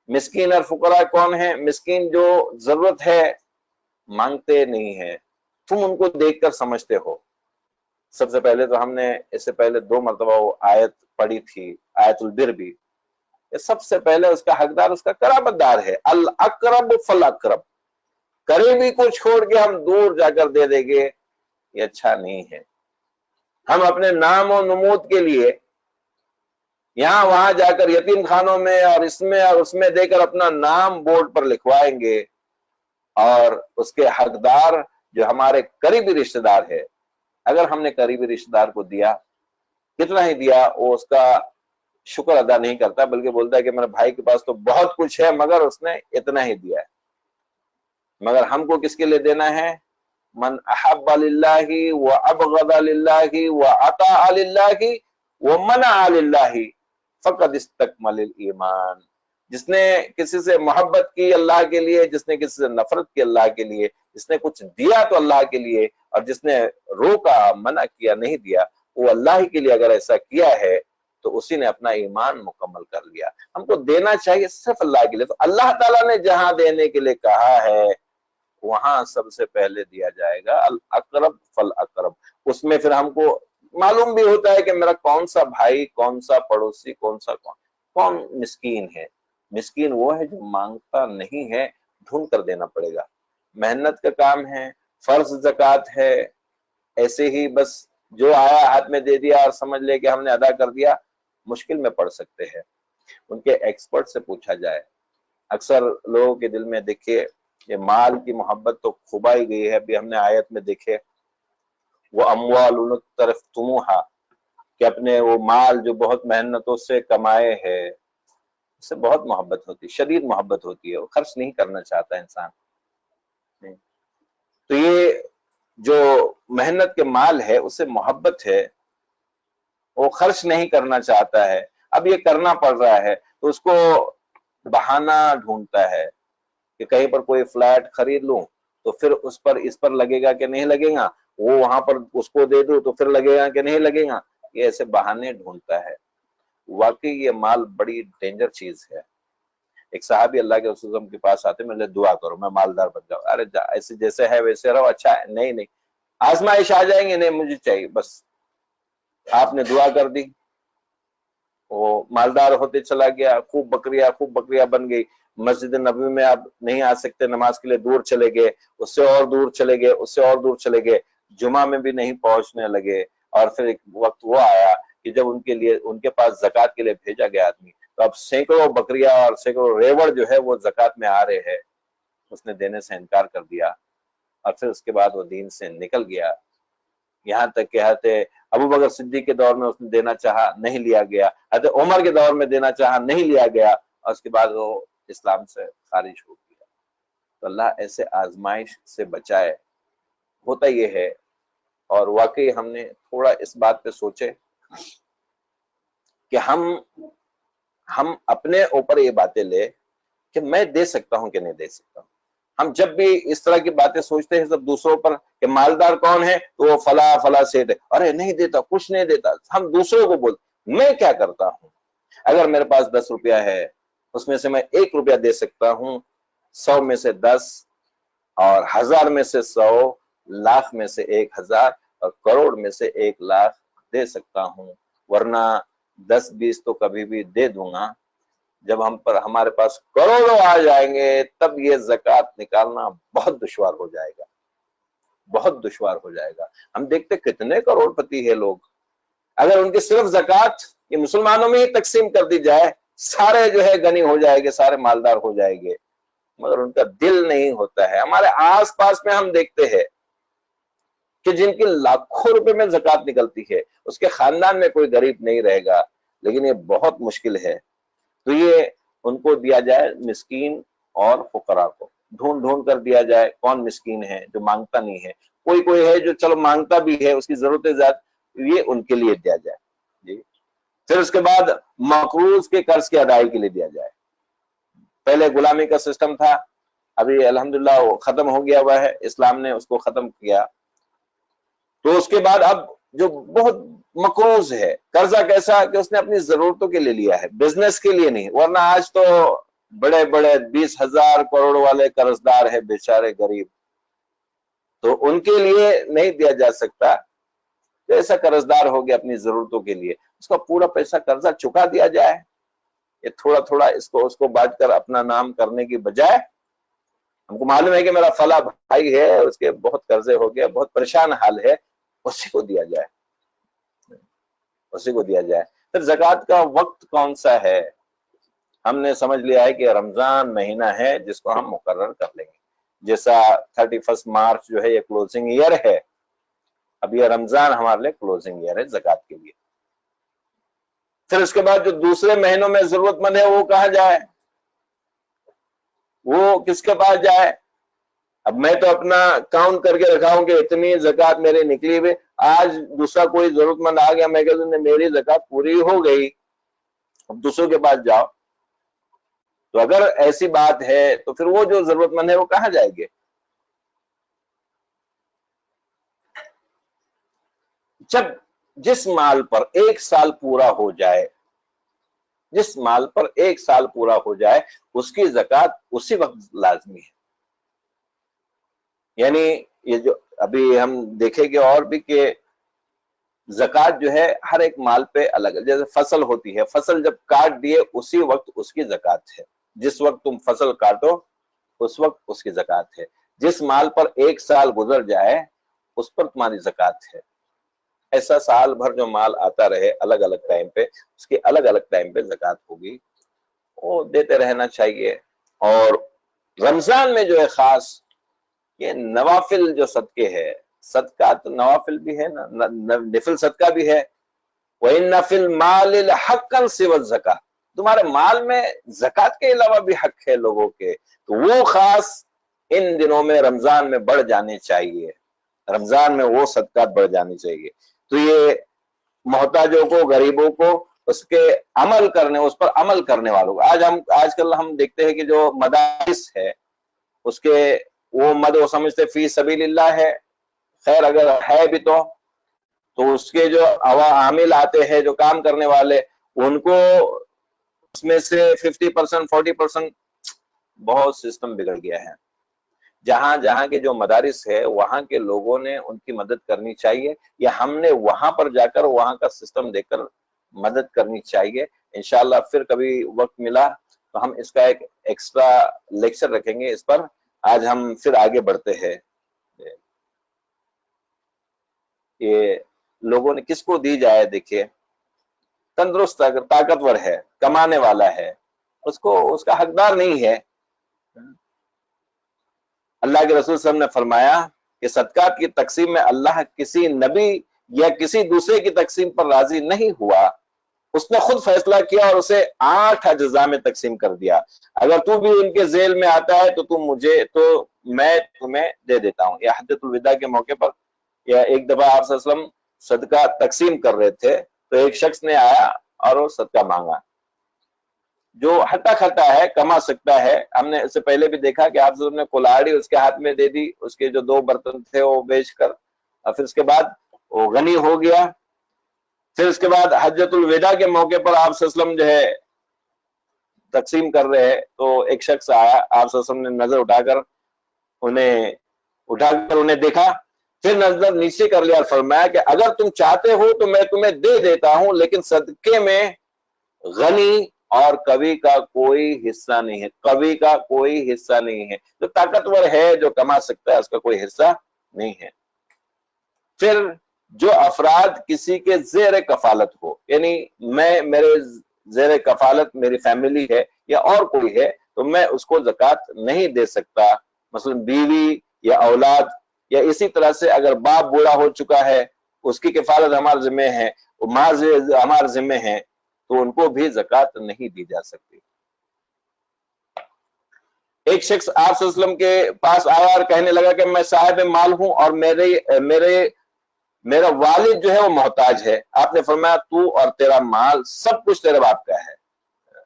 مسکین اور فقراء کون ہیں؟ مسکین جو ضرورت ہے مانگتے نہیں ہیں، تم ان کو دیکھ کر سمجھتے ہو۔ سب سے پہلے تو ہم نے اس سے پہلے 2 مرتبہ وہ آیت پڑھی تھی، آیت البر بھی، سب سے پہلے اس کا حقدار اس کا قرابت دار ہے۔ الاقرب فالاقرب، قریبی کو چھوڑ کے ہم دور جا کر دے دیں گے، یہ اچھا نہیں ہے۔ ہم اپنے نام و نمود کے لیے یہاں وہاں جا کر یتیم خانوں میں اور اس میں دے کر اپنا نام بورڈ پر لکھوائیں گے، اور اس کے حقدار جو ہمارے قریبی رشتہ دار ہے، اگر ہم نے قریبی رشتہ دار کو دیا، کتنا ہی دیا، وہ اس کا شکر ادا نہیں کرتا، بلکہ بولتا ہے کہ میرے بھائی کے پاس تو بہت کچھ ہے مگر اس نے اتنا ہی دیا ہے۔ مگر ہم کو کس کے لیے دینا ہے؟ من احب للہ وابغض للہ واطاع للہ ومنع للہ فقد استکمل الایمان۔ جس نے کسی سے محبت کی اللہ کے لیے، جس نے کسی سے نفرت کی اللہ کے لیے، جس نے کچھ دیا تو اللہ کے لیے، اور جس نے روکا، منع کیا، نہیں دیا، وہ اللہ کے لیے اگر ایسا کیا ہے تو اسی نے اپنا ایمان مکمل کر لیا۔ ہم کو دینا چاہیے صرف اللہ کے لیے۔ تو اللہ تعالیٰ نے جہاں دینے کے لیے کہا ہے وہاں سب سے پہلے دیا جائے گا، الاقرب فالاقرب۔ اس میں پھر ہم کو معلوم بھی ہوتا ہے کہ میرا کون سا بھائی، کون سا پڑوسی، کون مسکین ہے۔ مسکین وہ ہے جو مانگتا نہیں ہے، ڈھونڈ کر دینا پڑے گا، محنت کا کام ہے، فرض زکوٰۃ ہے، ایسے ہی بس جو آیا ہاتھ میں دے دیا اور سمجھ لے کہ ہم نے ادا کر دیا، مشکل میں پڑ سکتے ہیں۔ ان کے ایکسپرٹ سے پوچھا جائے۔ اکثر لوگوں کے دل میں دیکھیے یہ مال کی محبت تو کھبائی گئی ہے۔ ابھی ہم نے آیت میں دیکھے وہ اموال اقترفتموہا، کہ اپنے وہ مال جو بہت محنتوں سے کمائے ہے، اس سے بہت محبت ہوتی ہے، شدید محبت ہوتی ہے، وہ خرچ نہیں کرنا چاہتا انسان۔ تو یہ جو محنت کے مال ہے اس سے محبت ہے، وہ خرچ نہیں کرنا چاہتا ہے، اب یہ کرنا پڑ رہا ہے تو اس کو بہانہ ڈھونڈتا ہے کہ کہیں پر کوئی فلیٹ خرید لوں تو پھر اس پر لگے گا کہ نہیں لگے گا، وہ وہاں پر اس کو دے دوں تو پھر لگے گا کہ نہیں لگے گا، یہ ایسے بہانے ڈھونڈتا ہے۔ واقعی یہ مال بڑی ڈینجر چیز ہے۔ ایک صحابی اللہ کے رسول کے پاس آتے، میں دعا کرو میں مالدار بن جاؤں۔ ارے ایسے جیسے ہے ویسے رہو، اچھا ہے، نہیں آزمائش آ جائیں گے، نہیں مجھے چاہیے۔ بس آپ نے دعا کر دی، وہ مالدار ہوتے چلا گیا، خوب بکریاں بن گئی۔ مسجد نبوی میں آپ نہیں آ سکتے نماز کے لیے، دور چلے گئے، اس سے اور دور چلے گئے، اس سے اور دور چلے گئے، جمعہ میں بھی نہیں پہنچنے لگے۔ اور پھر ایک وقت وہ آیا کہ جب ان کے پاس زکوٰۃ کے لیے بھیجا گیا آدمی، تو اب سینکڑوں بکریاں اور سینکڑوں ریوڑ جو ہے وہ زکوٰۃ میں آ رہے ہیں، اس نے دینے سے انکار کر دیا، اور پھر اس کے بعد وہ دین سے نکل گیا۔ یہاں تک کہ حضرت ابو بکر صدیق کے دور میں اس نے دینا چاہا، نہیں لیا گیا، حضرت عمر کے دور میں دینا چاہا، نہیں لیا گیا، اور اس کے بعد وہ اسلام سے خارج ہو گیا۔ تو اللہ ایسے آزمائش سے بچائے۔ ہوتا یہ ہے، اور واقعی ہم نے تھوڑا اس بات پہ سوچے کہ ہم اپنے اوپر یہ باتیں لے کہ میں دے سکتا ہوں کہ نہیں دے سکتا ہوں۔ ہم جب بھی اس طرح کی باتیں سوچتے ہیں سب دوسروں پر کہ مالدار کون ہے تو وہ فلاں سیٹ ہے، ارے نہیں دیتا، کچھ نہیں دیتا، ہم دوسروں کو بولتے۔ میں کیا کرتا ہوں؟ اگر میرے پاس 10 روپیہ ہے، اس میں سے میں 1 روپیہ دے سکتا ہوں، 100 میں سے 10، اور 1000 میں سے 100، لاکھ میں سے 1000، اور کروڑ میں سے 1 لاکھ دے سکتا ہوں، ورنہ 10-20 تو کبھی بھی دے دوں گا۔ جب ہمارے پاس کروڑوں آ جائیں گے تب یہ زکوٰۃ نکالنا بہت دشوار ہو جائے گا، بہت دشوار ہو جائے گا۔ ہم دیکھتے کتنے کروڑ پتی ہے لوگ، اگر ان کی صرف زکوٰۃ یہ مسلمانوں میں ہی تقسیم کر دی جائے، سارے جو ہے غنی ہو جائے گے، سارے مالدار ہو جائے گے، مگر ان کا دل نہیں ہوتا ہے۔ ہمارے آس پاس میں ہم دیکھتے ہیں کہ جن کی لاکھوں روپے میں زکوٰۃ نکلتی ہے، اس کے خاندان میں کوئی غریب نہیں رہے گا، لیکن یہ بہت مشکل ہے، تو یہ ان کو دیا جائے، مسکین اور فقراء کو ڈھونڈ ڈھونڈ کر دیا جائے۔ کون مسکین ہے جو مانگتا نہیں ہے، کوئی ہے جو چلو مانگتا بھی ہے، اس کی ضرورت زیادہ، یہ ان کے لیے دیا جائے جی۔ پھر اس کے بعد مقروض کے قرض کی ادائیگی کے لیے دیا جائے۔ پہلے غلامی کا سسٹم تھا، ابھی الحمدللہ وہ ختم ہو گیا ہوا ہے، اسلام نے اس کو ختم کیا، تو اس کے بعد اب جو بہت مقروض ہے، قرضہ کیسا کہ اس نے اپنی ضرورتوں کے لیے لیا ہے، بزنس کے لیے نہیں، ورنہ آج تو بڑے بڑے 20,000 کروڑ والے قرضدار ہیں بیچارے غریب، تو ان کے لیے نہیں دیا جا سکتا۔ ایسا قرضدار ہو گیا اپنی ضرورتوں کے لیے، اس کا پورا پیسہ قرضہ چکا دیا جائے، یہ تھوڑا تھوڑا اس کو بانٹ کر اپنا نام کرنے کی بجائے، ہم کو معلوم ہے کہ میرا فلاں بھائی ہے، اس کے بہت قرضے ہو گیا، بہت پریشان حال ہے، اسی کو دیا جائے، اسی کو دیا جائے۔ پھر زکوٰۃ کا وقت کون سا ہے؟ ہم نے سمجھ لیا ہے کہ رمضان مہینہ ہے جس کو ہم مقرر کر لیں گے، جیسا 31 مارچ جو ہے یہ کلوزنگ ایئر ہے، اب یہ رمضان ہمارے لیے کلوزنگ ایئر ہے زکوٰۃ کے لیے۔ پھر اس کے بعد جو دوسرے مہینوں میں ضرورت مند ہے وہ کہاں جائے، وہ کس کے پاس جائے؟ اب میں تو اپنا کاؤنٹ کر کے رکھا ہوں کہ اتنی زکوٰۃ میری نکلی ہوئی، آج دوسرا کوئی ضرورت مند آ گیا، میں کہتا ہوں میری زکوٰۃ پوری ہو گئی، اب دوسروں کے پاس جاؤ، تو اگر ایسی بات ہے تو پھر وہ جو ضرورت مند ہے وہ کہاں جائیں گے؟ جب جس مال پر ایک سال پورا ہو جائے، جس مال پر ایک سال پورا ہو جائے اس کی زکوٰۃ اسی وقت لازمی ہے۔ یعنی یہ جو ابھی ہم دیکھیں گے اور بھی کہ زکوٰۃ جو ہے ہر ایک مال پہ الگ ہے، جیسے فصل ہوتی ہے، فصل جب کاٹ دیے اسی وقت اس کی زکوٰۃ ہے، جس وقت تم فصل کاٹو اس وقت اس کی زکوٰۃ ہے۔ جس مال پر ایک سال گزر جائے اس پر تمہاری زکوٰۃ ہے۔ ایسا سال بھر جو مال آتا رہے الگ الگ ٹائم پہ، اس کے الگ الگ ٹائم پہ زکوٰۃ ہوگی، وہ دیتے رہنا چاہیے۔ اور رمضان میں جو ہے خاص یہ نوافل جو صدقے ہے، صدقہ تو نوافل بھی ہے نا، نفل صدقہ بھی ہے، وَإِنَّ فِي الْمَالِ حَقًّا سِوَى الزَّكَاةِ، تمہارے مال میں زکوٰۃ کے علاوہ بھی حق ہے لوگوں کے، تو وہ خاص ان دنوں میں رمضان میں بڑھ جانے چاہیے، رمضان میں وہ صدقات بڑھ جانی چاہیے۔ تو یہ محتاجوں کو، غریبوں کو، اس کے عمل کرنے، اس پر عمل کرنے والوں کو، آج کل ہم دیکھتے ہیں کہ جو مدارس ہے اس کے وہ وہ سمجھتے فی سبیل اللہ ہے، خیر اگر ہے بھی تو اس کے جو عامل آتے ہیں، جو کام کرنے والے، ان کو اس میں سے 50% 40% بہت سسٹم بگڑ گیا ہے۔ جہاں کے جو مدارس ہے وہاں کے لوگوں نے ان کی مدد کرنی چاہیے، یا ہم نے وہاں پر جا کر وہاں کا سسٹم دیکھ کر مدد کرنی چاہیے۔ انشاءاللہ پھر کبھی وقت ملا تو ہم اس کا ایک ایکسٹرا لیکچر رکھیں گے اس پر۔ آج ہم پھر آگے بڑھتے ہیں۔ یہ لوگوں نے کس کو دی جائے؟ دیکھیے تندرست اگر طاقتور ہے، کمانے والا ہے، اس کا حقدار نہیں ہے۔ اللہ کے رسول صلی اللہ علیہ وسلم نے فرمایا کہ صدقات کی تقسیم میں اللہ کسی نبی یا کسی دوسرے کی تقسیم پر راضی نہیں ہوا، اس نے خود فیصلہ کیا اور اسے 8 اجزاء میں تقسیم کر دیا۔ اگر تو بھی ان کے ذیل میں آتا ہے تو میں تمہیں دے دیتا ہوں۔ یا حجۃ الوداع کے موقع پر یا ایک دفعہ آپ صلی اللہ علیہ وسلم صدقہ تقسیم کر رہے تھے تو ایک شخص نے آیا اور وہ صدقہ مانگا، جو ہٹا کھٹا ہے، کما سکتا ہے۔ ہم نے اس سے پہلے بھی دیکھا کہ آپ صلی اللہ علیہ وسلم نے کلاڑی اس کے ہاتھ میں دے دی، اس کے جو 2 برتن تھے وہ بیچ کر، اور پھر اس کے بعد وہ غنی ہو گیا۔ پھر اس کے بعد حجۃ الوداع کے موقع پر آپ صلی اللہ علیہ وسلم جو ہے تقسیم کر رہے ہیں تو ایک شخص آیا، آپ صلی اللہ علیہ وسلم نے نظر اٹھا کر انہیں دیکھا، پھر نظر نیچے کر لیا اور فرمایا کہ اگر تم چاہتے ہو تو میں تمہیں دے دیتا ہوں، لیکن صدقے میں غنی اور کبھی کا کوئی حصہ نہیں ہے، کبھی کا کوئی حصہ نہیں ہے۔ جو طاقتور ہے، جو کما سکتا ہے، اس کا کوئی حصہ نہیں ہے۔ پھر جو افراد کسی کے زیر کفالت ہو، یعنی میرے زیر کفالت میری فیملی ہے یا اور کوئی ہے تو میں اس کو زکوٰۃ نہیں دے سکتا، مثلا بیوی یا اولاد یا اسی طرح سے اگر باپ بوڑھا ہو چکا ہے اس کی کفالت ہمارے ذمہ ہے، ہمارے ذمہ ہے، تو ان کو بھی زکوٰۃ نہیں دی جا سکتی۔ ایک شخص آپ صلی اللہ علیہ وسلم کے پاس آیا اور کہنے لگا کہ میں صاحب مال ہوں اور میرا والد جو ہے وہ محتاج ہے۔ آپ نے فرمایا تو اور تیرا مال سب کچھ تیرے باپ کا ہے۔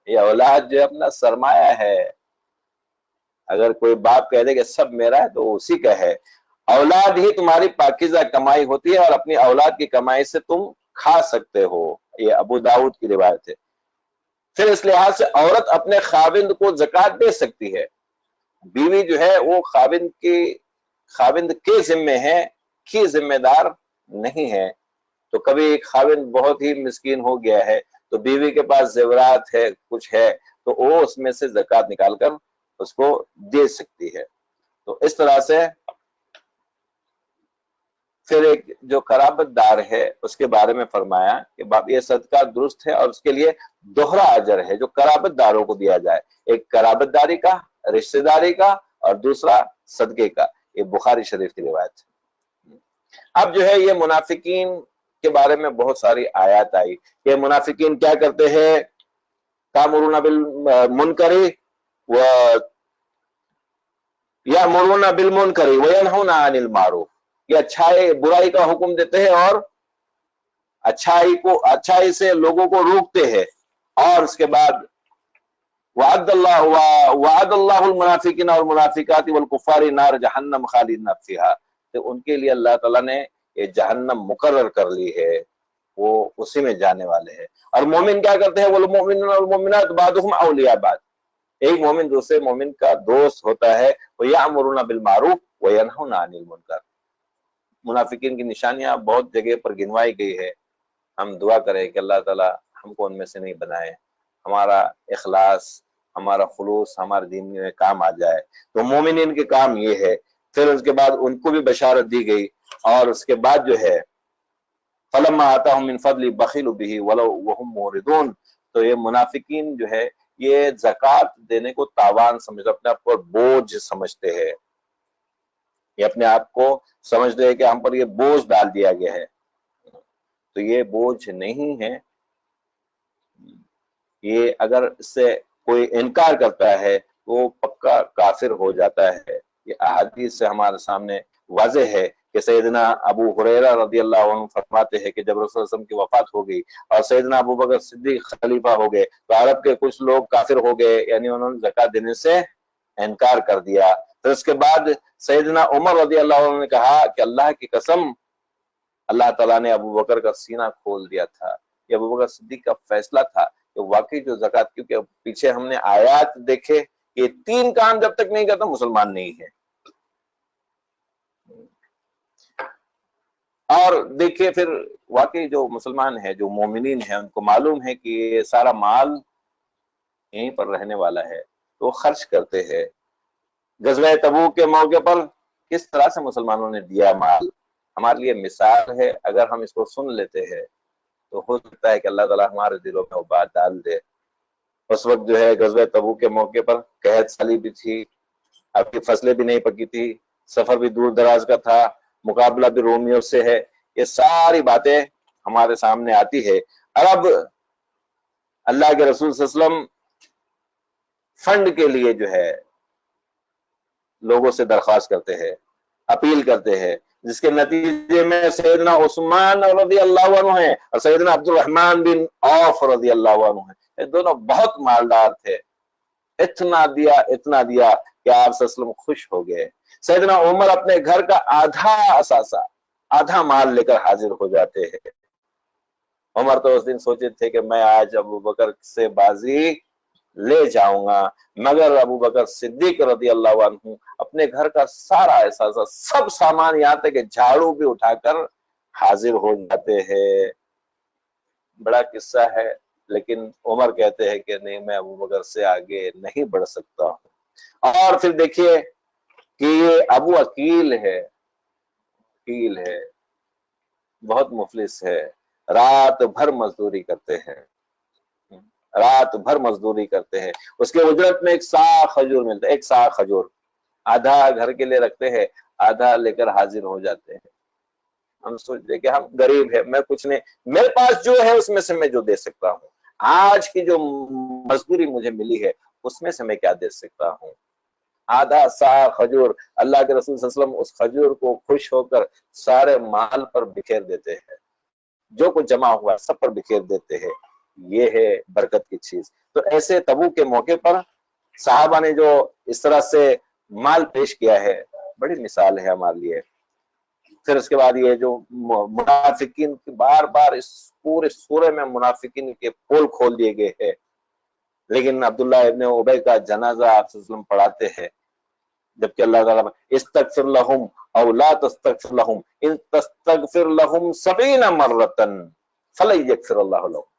یہ اولاد جو اپنا سرمایہ ہے، اگر کوئی باپ کہہ دے کہ سب میرا ہے تو اسی کا ہے۔ اولاد ہی تمہاری پاکیزہ کمائی ہوتی ہے اور اپنی اولاد کی کمائی سے تم کھا سکتے ہو، یہ ابو داؤد کی روایت ہے۔ پھر اس لحاظ سے عورت اپنے خاوند کو زکوٰۃ دے سکتی ہے، بیوی جو ہے وہ خاوند کے ذمے ہے، کی ذمہ دار نہیں ہے۔ تو کبھی ایک خاوند بہت ہی مسکین ہو گیا ہے تو بیوی کے پاس زیورات ہے، کچھ ہے، تو وہ اس میں سے زکوٰۃ نکال کر اس کو دے سکتی ہے۔ تو اس طرح سے پھر ایک جو قرابت دار ہے اس کے بارے میں فرمایا کہ باپ یہ صدقہ درست ہے اور اس کے لیے دوہرا اجر ہے جو قرابت داروں کو دیا جائے، ایک قرابت داری کا، رشتہ داری کا، اور دوسرا صدقے کا۔ یہ بخاری شریف کی روایت ہے۔ اب جو ہے یہ منافقین کے بارے میں بہت ساری آیات آئی کہ منافقین کیا کرتے ہیں، تامرون بالمنکر یامرون بالمنکر وینہون عن المعروف، یہ برائی کا حکم دیتے ہیں اور اچھائی سے لوگوں کو روکتے ہیں۔ اور اس کے بعد وعد اللہ المنافقین والمنافقات والکفار نار جہنم خالدین فیہا، تو ان کے لیے اللہ تعالیٰ نے یہ جہنم مقرر کر لی ہے، وہ اسی میں جانے والے ہیں۔ اور مومن کیا کرتے ہیں، والمؤمنون والمؤمنات بعضهم اولیاء بعض، ایک مومن دوسرے مومن کا دوست ہوتا ہے، وَيَأْمُرُونَ بِالْمَعْرُوفِ وَيَنْهُونَ عَنِ الْمُنکَرِ۔ منافقین کی نشانیاں بہت جگہ پر گنوائی گئی ہے، ہم دعا کریں کہ اللہ تعالیٰ ہم کو ان میں سے نہیں بنائے، ہمارا اخلاص، ہمارا خلوص ہمارے دین میں کام آ جائے۔ تو مومنین کے کام یہ ہے۔ پھر اس کے بعد ان کو بھی بشارت دی گئی، اور اس کے بعد جو ہے فَلَمَّا آتَاهُم مِّن فَضْلِهِ بَخِلُوا بِهِ وَهُم مُعْرِضُونَ، تو یہ منافقین جو ہے یہ زکوٰۃ دینے کو تاوان سمجھتے، اپنے آپ کو بوجھ سمجھتے ہیں، یہ اپنے آپ کو سمجھتے ہیں کہ ہم پر یہ بوجھ ڈال دیا گیا ہے۔ تو یہ بوجھ نہیں ہے، یہ اگر اس سے کوئی انکار کرتا ہے وہ پکا کافر ہو جاتا ہے۔ یہ احادیث سے ہمارے سامنے واضح ہے کہ سیدنا ابو ہریرہ رضی اللہ عنہ فرماتے ہیں کہ جب رسول اللہ علیہ وسلم کی وفات ہو گئی اور سیدنا ابو بکر صدیق خلیفہ ہو گئے تو عرب کے کچھ لوگ کافر ہو گئے، یعنی انہوں نے زکوٰۃ دینے سے انکار کر دیا۔ پھر اس کے بعد سیدنا عمر رضی اللہ عنہ نے کہا کہ اللہ کی قسم، اللہ تعالیٰ نے ابو بکر کا سینہ کھول دیا تھا، یہ ابو بکر صدیق کا فیصلہ تھا کہ واقعی جو زکوٰۃ، کیونکہ پیچھے ہم نے آیات دیکھے کہ 3 کام جب تک نہیں کرتا مسلمان نہیں ہے۔ اور دیکھیے پھر واقعی جو مسلمان ہیں، جو مومنین ہیں، ان کو معلوم ہے کہ یہ سارا مال یہیں پر رہنے والا ہے، تو وہ خرچ کرتے ہیں۔ غزوہ تبوک کے موقع پر کس طرح سے مسلمانوں نے دیا مال، ہمارے لیے مثال ہے۔ اگر ہم اس کو سن لیتے ہیں تو ہو سکتا ہے کہ اللہ تعالیٰ ہمارے دلوں میں وہ بات ڈال دے۔ اس وقت جو ہے غزوہ تبوک کے موقع پر قحط سالی بھی تھی، اب کی فصلیں بھی نہیں پکی تھی، سفر بھی دور دراز کا تھا، مقابلہ بھی رومیوں سے ہے، یہ ساری باتیں ہمارے سامنے آتی ہے۔ اور اب اللہ کے رسول صلی اللہ علیہ وسلم فنڈ کے لیے جو ہے لوگوں سے درخواست کرتے ہیں، اپیل کرتے ہیں، جس کے نتیجے میں سیدنا عثمان رضی اللہ عنہ ہیں اور سیدنا عبد الرحمن بن عوف رضی اللہ عنہ ہیں، یہ دونوں بہت مالدار تھے، اتنا دیا کہ آپ صلی اللہ علیہ وسلم خوش ہو گئے۔ سیدنا عمر اپنے گھر کا آدھا اثاثہ، آدھا مال لے کر حاضر ہو جاتے ہیں۔ عمر تو اس دن سوچے تھے کہ میں آج ابو بکر سے بازی لے جاؤں گا، مگر ابو بکر صدیق رضی اللہ عنہ اپنے گھر کا سارا اثاثہ، سب سامان، یہاں تک کہ جھاڑو بھی اٹھا کر حاضر ہو جاتے ہیں۔ بڑا قصہ ہے، لیکن عمر کہتے ہیں کہ نہیں، میں ابو بکر سے آگے نہیں بڑھ سکتا ہوں۔ اور پھر دیکھیے کہ یہ ابو عقیل ہے، بہت مفلس ہے، رات بھر مزدوری کرتے ہیں، اس کے اجرت میں ایک سا کھجور ملتا ہے، ایک سا کھجور۔ آدھا گھر کے لیے رکھتے ہیں، آدھا لے کر حاضر ہو جاتے ہیں۔ ہم سوچتے کہ ہم غریب ہیں، میں کچھ نہیں، میرے پاس جو ہے اس میں سے میں جو دے سکتا ہوں، آج کی جو مزدوری مجھے ملی ہے اس میں سے میں کیا دے سکتا ہوں۔ آدھا سا کھجور، اللہ کے رسول صلی اللہ علیہ وسلم اس کھجور کو خوش ہو کر سارے مال پر بکھیر دیتے ہیں، جو کچھ جمع ہوا سب پر بکھیر دیتے ہیں۔ یہ ہے برکت کی چیز۔ تو ایسے تبوک کے موقع پر صحابہ نے جو اس طرح سے مال پیش کیا ہے، بڑی مثال ہے ہمارے لیے۔ پھر اس کے بعد یہ جو منافقین کی بار بار اس پورے سورے میں منافقین کے پول کھول دیے گئے ہیں، لیکن عبداللہ ابن ابی کا جنازہ آپ صلی اللہ علیہ وسلم پڑھاتے ہیں، جبکہ اللہ تعالیٰ استغفر لهم او لا تستغفر لهم ان تستغفر لهم 70 مرة فلن يغفر الله لهم۔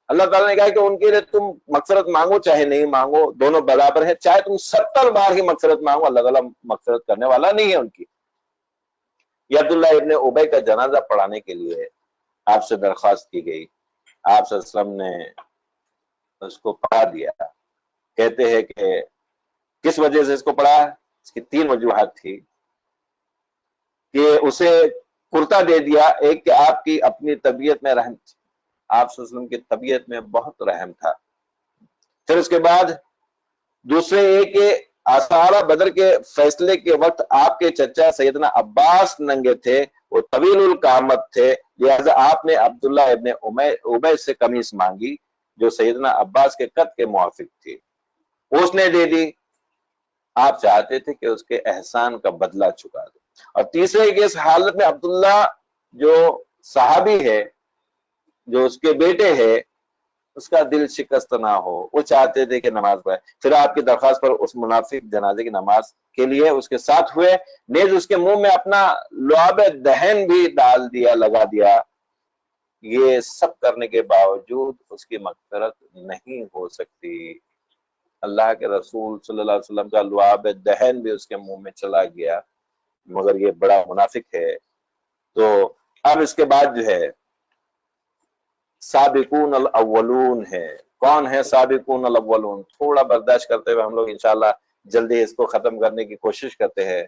اللہ تعالیٰ نے کہا کہ ان کے لیے تم مغفرت مانگو چاہے نہیں مانگو، دونوں برابر ہیں، چاہے تم 70 بار ہی مغفرت مانگو، اللہ تعالیٰ مغفرت کرنے والا نہیں ہے ان کی۔ یہ عبداللہ ابن ابی کا جنازہ پڑھانے کے لیے آپ سے درخواست کی گئی، آپ صلی اللہ علیہ وسلم نے اس کو پڑھا دیا۔ کہتے ہیں کہ کس وجہ سے اس کو پڑھا؟ اس کی 3 وجوہات تھی کہ اسے کرتا دے دیا، ایک کہ آپ کی اپنی طبیعت میں رحم تھی، آپ صلی اللہ علیہ وسلم کی طبیعت میں بہت رحم تھا۔ پھر اس کے بعد دوسرے ایک کہ آثار بدر کے فیصلے کے وقت آپ کے چچا سیدنا عباس ننگے تھے، وہ طویل القامت تھے، لہذا آپ نے عبداللہ ابن ابی سے قمیص مانگی جو سیدنا عباس کے قد کے موافق تھی، اس نے دے دی۔ آپ چاہتے تھے کہ اس کے احسان کا بدلہ چکا دے۔ اور تیسرے کہ اس حالت میں عبداللہ جو صحابی ہے، جو اس کے بیٹے ہے، اس کا دل شکست نہ ہو، وہ چاہتے تھے کہ نماز پڑھے۔ پھر آپ کی درخواست پر اس منافق جنازے کی نماز کے لیے اس کے ساتھ ہوئے، نیز اس کے منہ میں اپنا لعاب دہن بھی ڈال دیا، لگا دیا۔ یہ سب کرنے کے باوجود اس کی مغفرت نہیں ہو سکتی۔ اللہ کے رسول صلی اللہ علیہ وسلم کا لعاب دہن بھی اس کے منہ میں چلا گیا، مگر یہ بڑا منافق ہے۔ تو اب اس کے بعد جو ہے سابقون الاولون ہے۔ کون ہے سابقون الاولون؟ تھوڑا برداشت کرتے ہوئے ہم لوگ انشاءاللہ جلدی اس کو ختم کرنے کی کوشش کرتے ہیں۔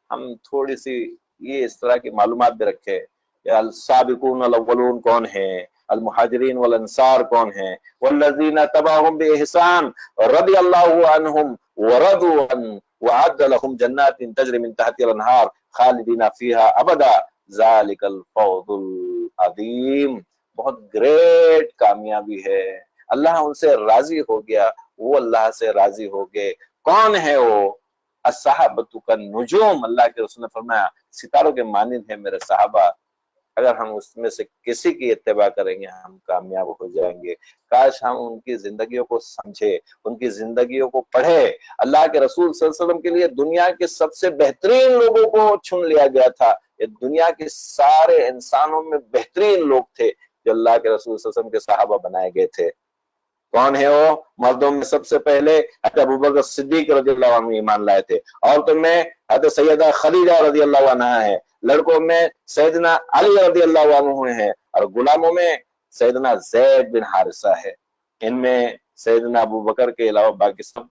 ہم تھوڑی سی یہ اس طرح کی معلومات بھی رکھے کہ السابقون الاولون کون ہیں، المہاجرین والانصار کون ہیں، والذین تبعهم باحسان رضی اللہ عنہم ورضوا عنہ وعد لهم جنات تجری من تحتها الانہار خالدین فیہا ابدا ذالک الفوز العظیم۔ بہت گریٹ کامیابی ہے، اللہ ان سے راضی ہو گیا، وہ اللہ سے راضی ہو گئے۔ کون ہے وہ؟ الصحابۃ کالنجوم، اللہ کے رسول نے فرمایا ستاروں کے مانند ہیں میرے صحابہ، اگر ہم اس میں سے کسی کی اتباع کریں گے ہم کامیاب ہو جائیں گے۔ کاش ہم ان کی زندگیوں کو سمجھے، ان کی زندگیوں کو پڑھے۔ اللہ کے رسول صلی اللہ علیہ وسلم کے لیے دنیا کے سب سے بہترین لوگوں کو چن لیا گیا تھا۔ یہ دنیا کے سارے انسانوں میں بہترین لوگ تھے جو اللہ کے رسول صلی اللہ علیہ وسلم کے صحابہ بنائے گئے تھے۔ کون ہے وہ؟ مردوں میں سب سے پہلے حضرت ابوبکر صدیق رضی اللہ عنہ ایمان لائے تھے، عورتوں میں حضرت سیدہ خدیجہ رضی اللہ عنہ ہے، لڑکوں میں سیدنا علی رضی اللہ عنہ ہے، اور غلاموں میں سیدنا زید بن حارثہ ہے۔ ان میں سیدنا ابوبکر کے علاوہ باقی سب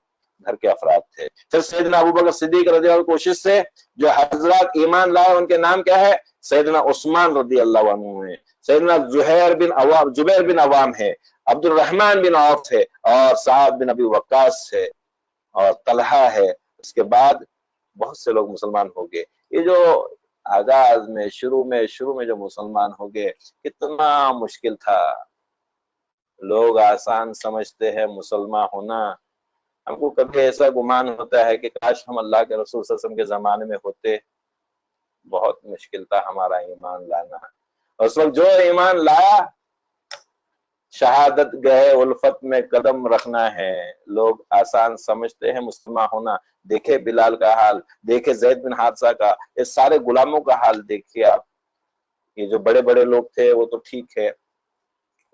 گھر کے افراد تھے۔ پھر سیدنا ابوبکر صدیق رضی اللہ عنہ کوشش سے جو حضرات ایمان لائے ان کے نام کیا ہے؟ سیدنا عثمان رضی اللہ عنہ ہے، سیدنا زبیر بن عوام ہے، عبد الرحمن بن عوف ہے، اور سعد بن ابی وقاص ہے، اور طلحہ ہے۔ اس کے بعد بہت سے لوگ مسلمان ہو گئے۔ یہ جو آغاز میں شروع میں جو مسلمان ہو گئے کتنا مشکل تھا۔ لوگ آسان سمجھتے ہیں مسلمان ہونا، ہم کو کبھی ایسا گمان ہوتا ہے کہ کاش ہم اللہ کے رسول صلی اللہ علیہ وسلم کے زمانے میں ہوتے۔ بہت مشکل تھا ہمارا ایمان لانا، اس وقت جو ایمان لایا شہادت گئے الفت میں قدم رکھنا ہے۔ لوگ آسان سمجھتے ہیں مسلمان ہونا۔ دیکھے بلال کا حال، دیکھے زید بن حارثہ کا، یہ سارے غلاموں کا حال دیکھیے آپ۔ یہ جو بڑے بڑے لوگ تھے وہ تو ٹھیک ہے،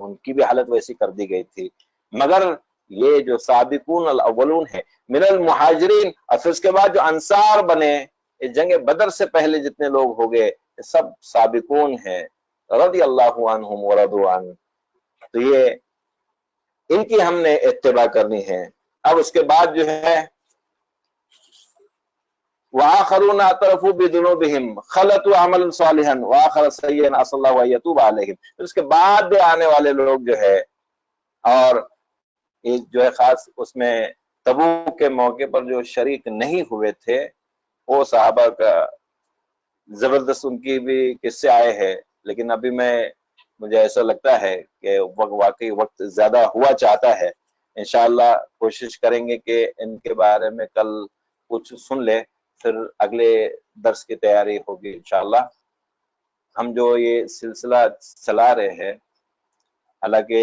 ان کی بھی حالت ویسی کر دی گئی تھی، مگر یہ جو سابقون الاولون ہے من المہاجرین، اور پھر اس کے بعد جو انصار بنے، جنگ بدر سے پہلے جتنے لوگ ہو گئے یہ سب سابقون ہیں، رضی اللہ عنہم ورضوا عنہ۔ تو یہ ان کی ہم نے اتباع کرنی ہے۔ اب اس کے بعد جو ہے وآخرون اعترفوا بذنوبهم خلطوا عملا صالحا وآخر سيئا عسى الله ان يتوب عليهم. اس کے بعد آنے والے لوگ جو ہے، اور ایک جو ہے خاص اس میں تبوک کے موقع پر جو شریک نہیں ہوئے تھے، وہ صحابہ کا زبردست ان کی بھی قصے آئے ہیں، لیکن ابھی مجھے ایسا لگتا ہے کہ واقعی وقت زیادہ ہوا چاہتا ہے. انشاءاللہ کوشش کریں گے کہ ان کے بارے میں کل کچھ سن لے، پھر اگلے درس کی تیاری ہوگی انشاءاللہ. ہم جو یہ سلسلہ چلا رہے ہیں، حالانکہ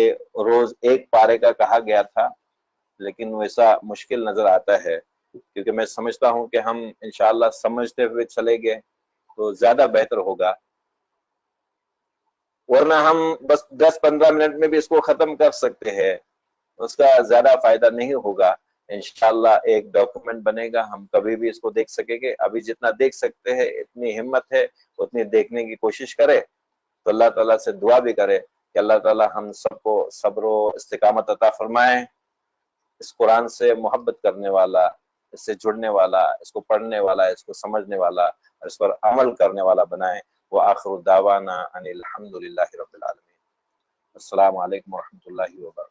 روز ایک پارے کا کہا گیا تھا، لیکن ویسا مشکل نظر آتا ہے، کیونکہ میں سمجھتا ہوں کہ ہم انشاءاللہ سمجھتے ہوئے چلے گئے تو زیادہ بہتر ہوگا، ورنہ ہم بس 10-15 منٹ میں بھی اس کو ختم کر سکتے ہیں، اس کا زیادہ فائدہ نہیں ہوگا. انشاءاللہ ایک ڈاکومنٹ بنے گا، ہم کبھی بھی اس کو دیکھ سکیں گے. ابھی جتنا دیکھ سکتے ہیں، اتنی ہمت ہے اتنی دیکھنے کی کوشش کرے، تو اللہ تعالیٰ سے دعا بھی کرے کہ اللہ تعالیٰ ہم سب کو صبر و استقامت عطا فرمائیں، اس قرآن سے محبت کرنے والا، اس سے جڑنے والا، اس کو پڑھنے والا، اس کو سمجھنے والا، اور اس پر عمل کرنے والا بنائیں. وآخر دعوانا ان الحمد للہ رب العالمین. السلام علیکم ورحمۃ اللہ وبرکاتہ.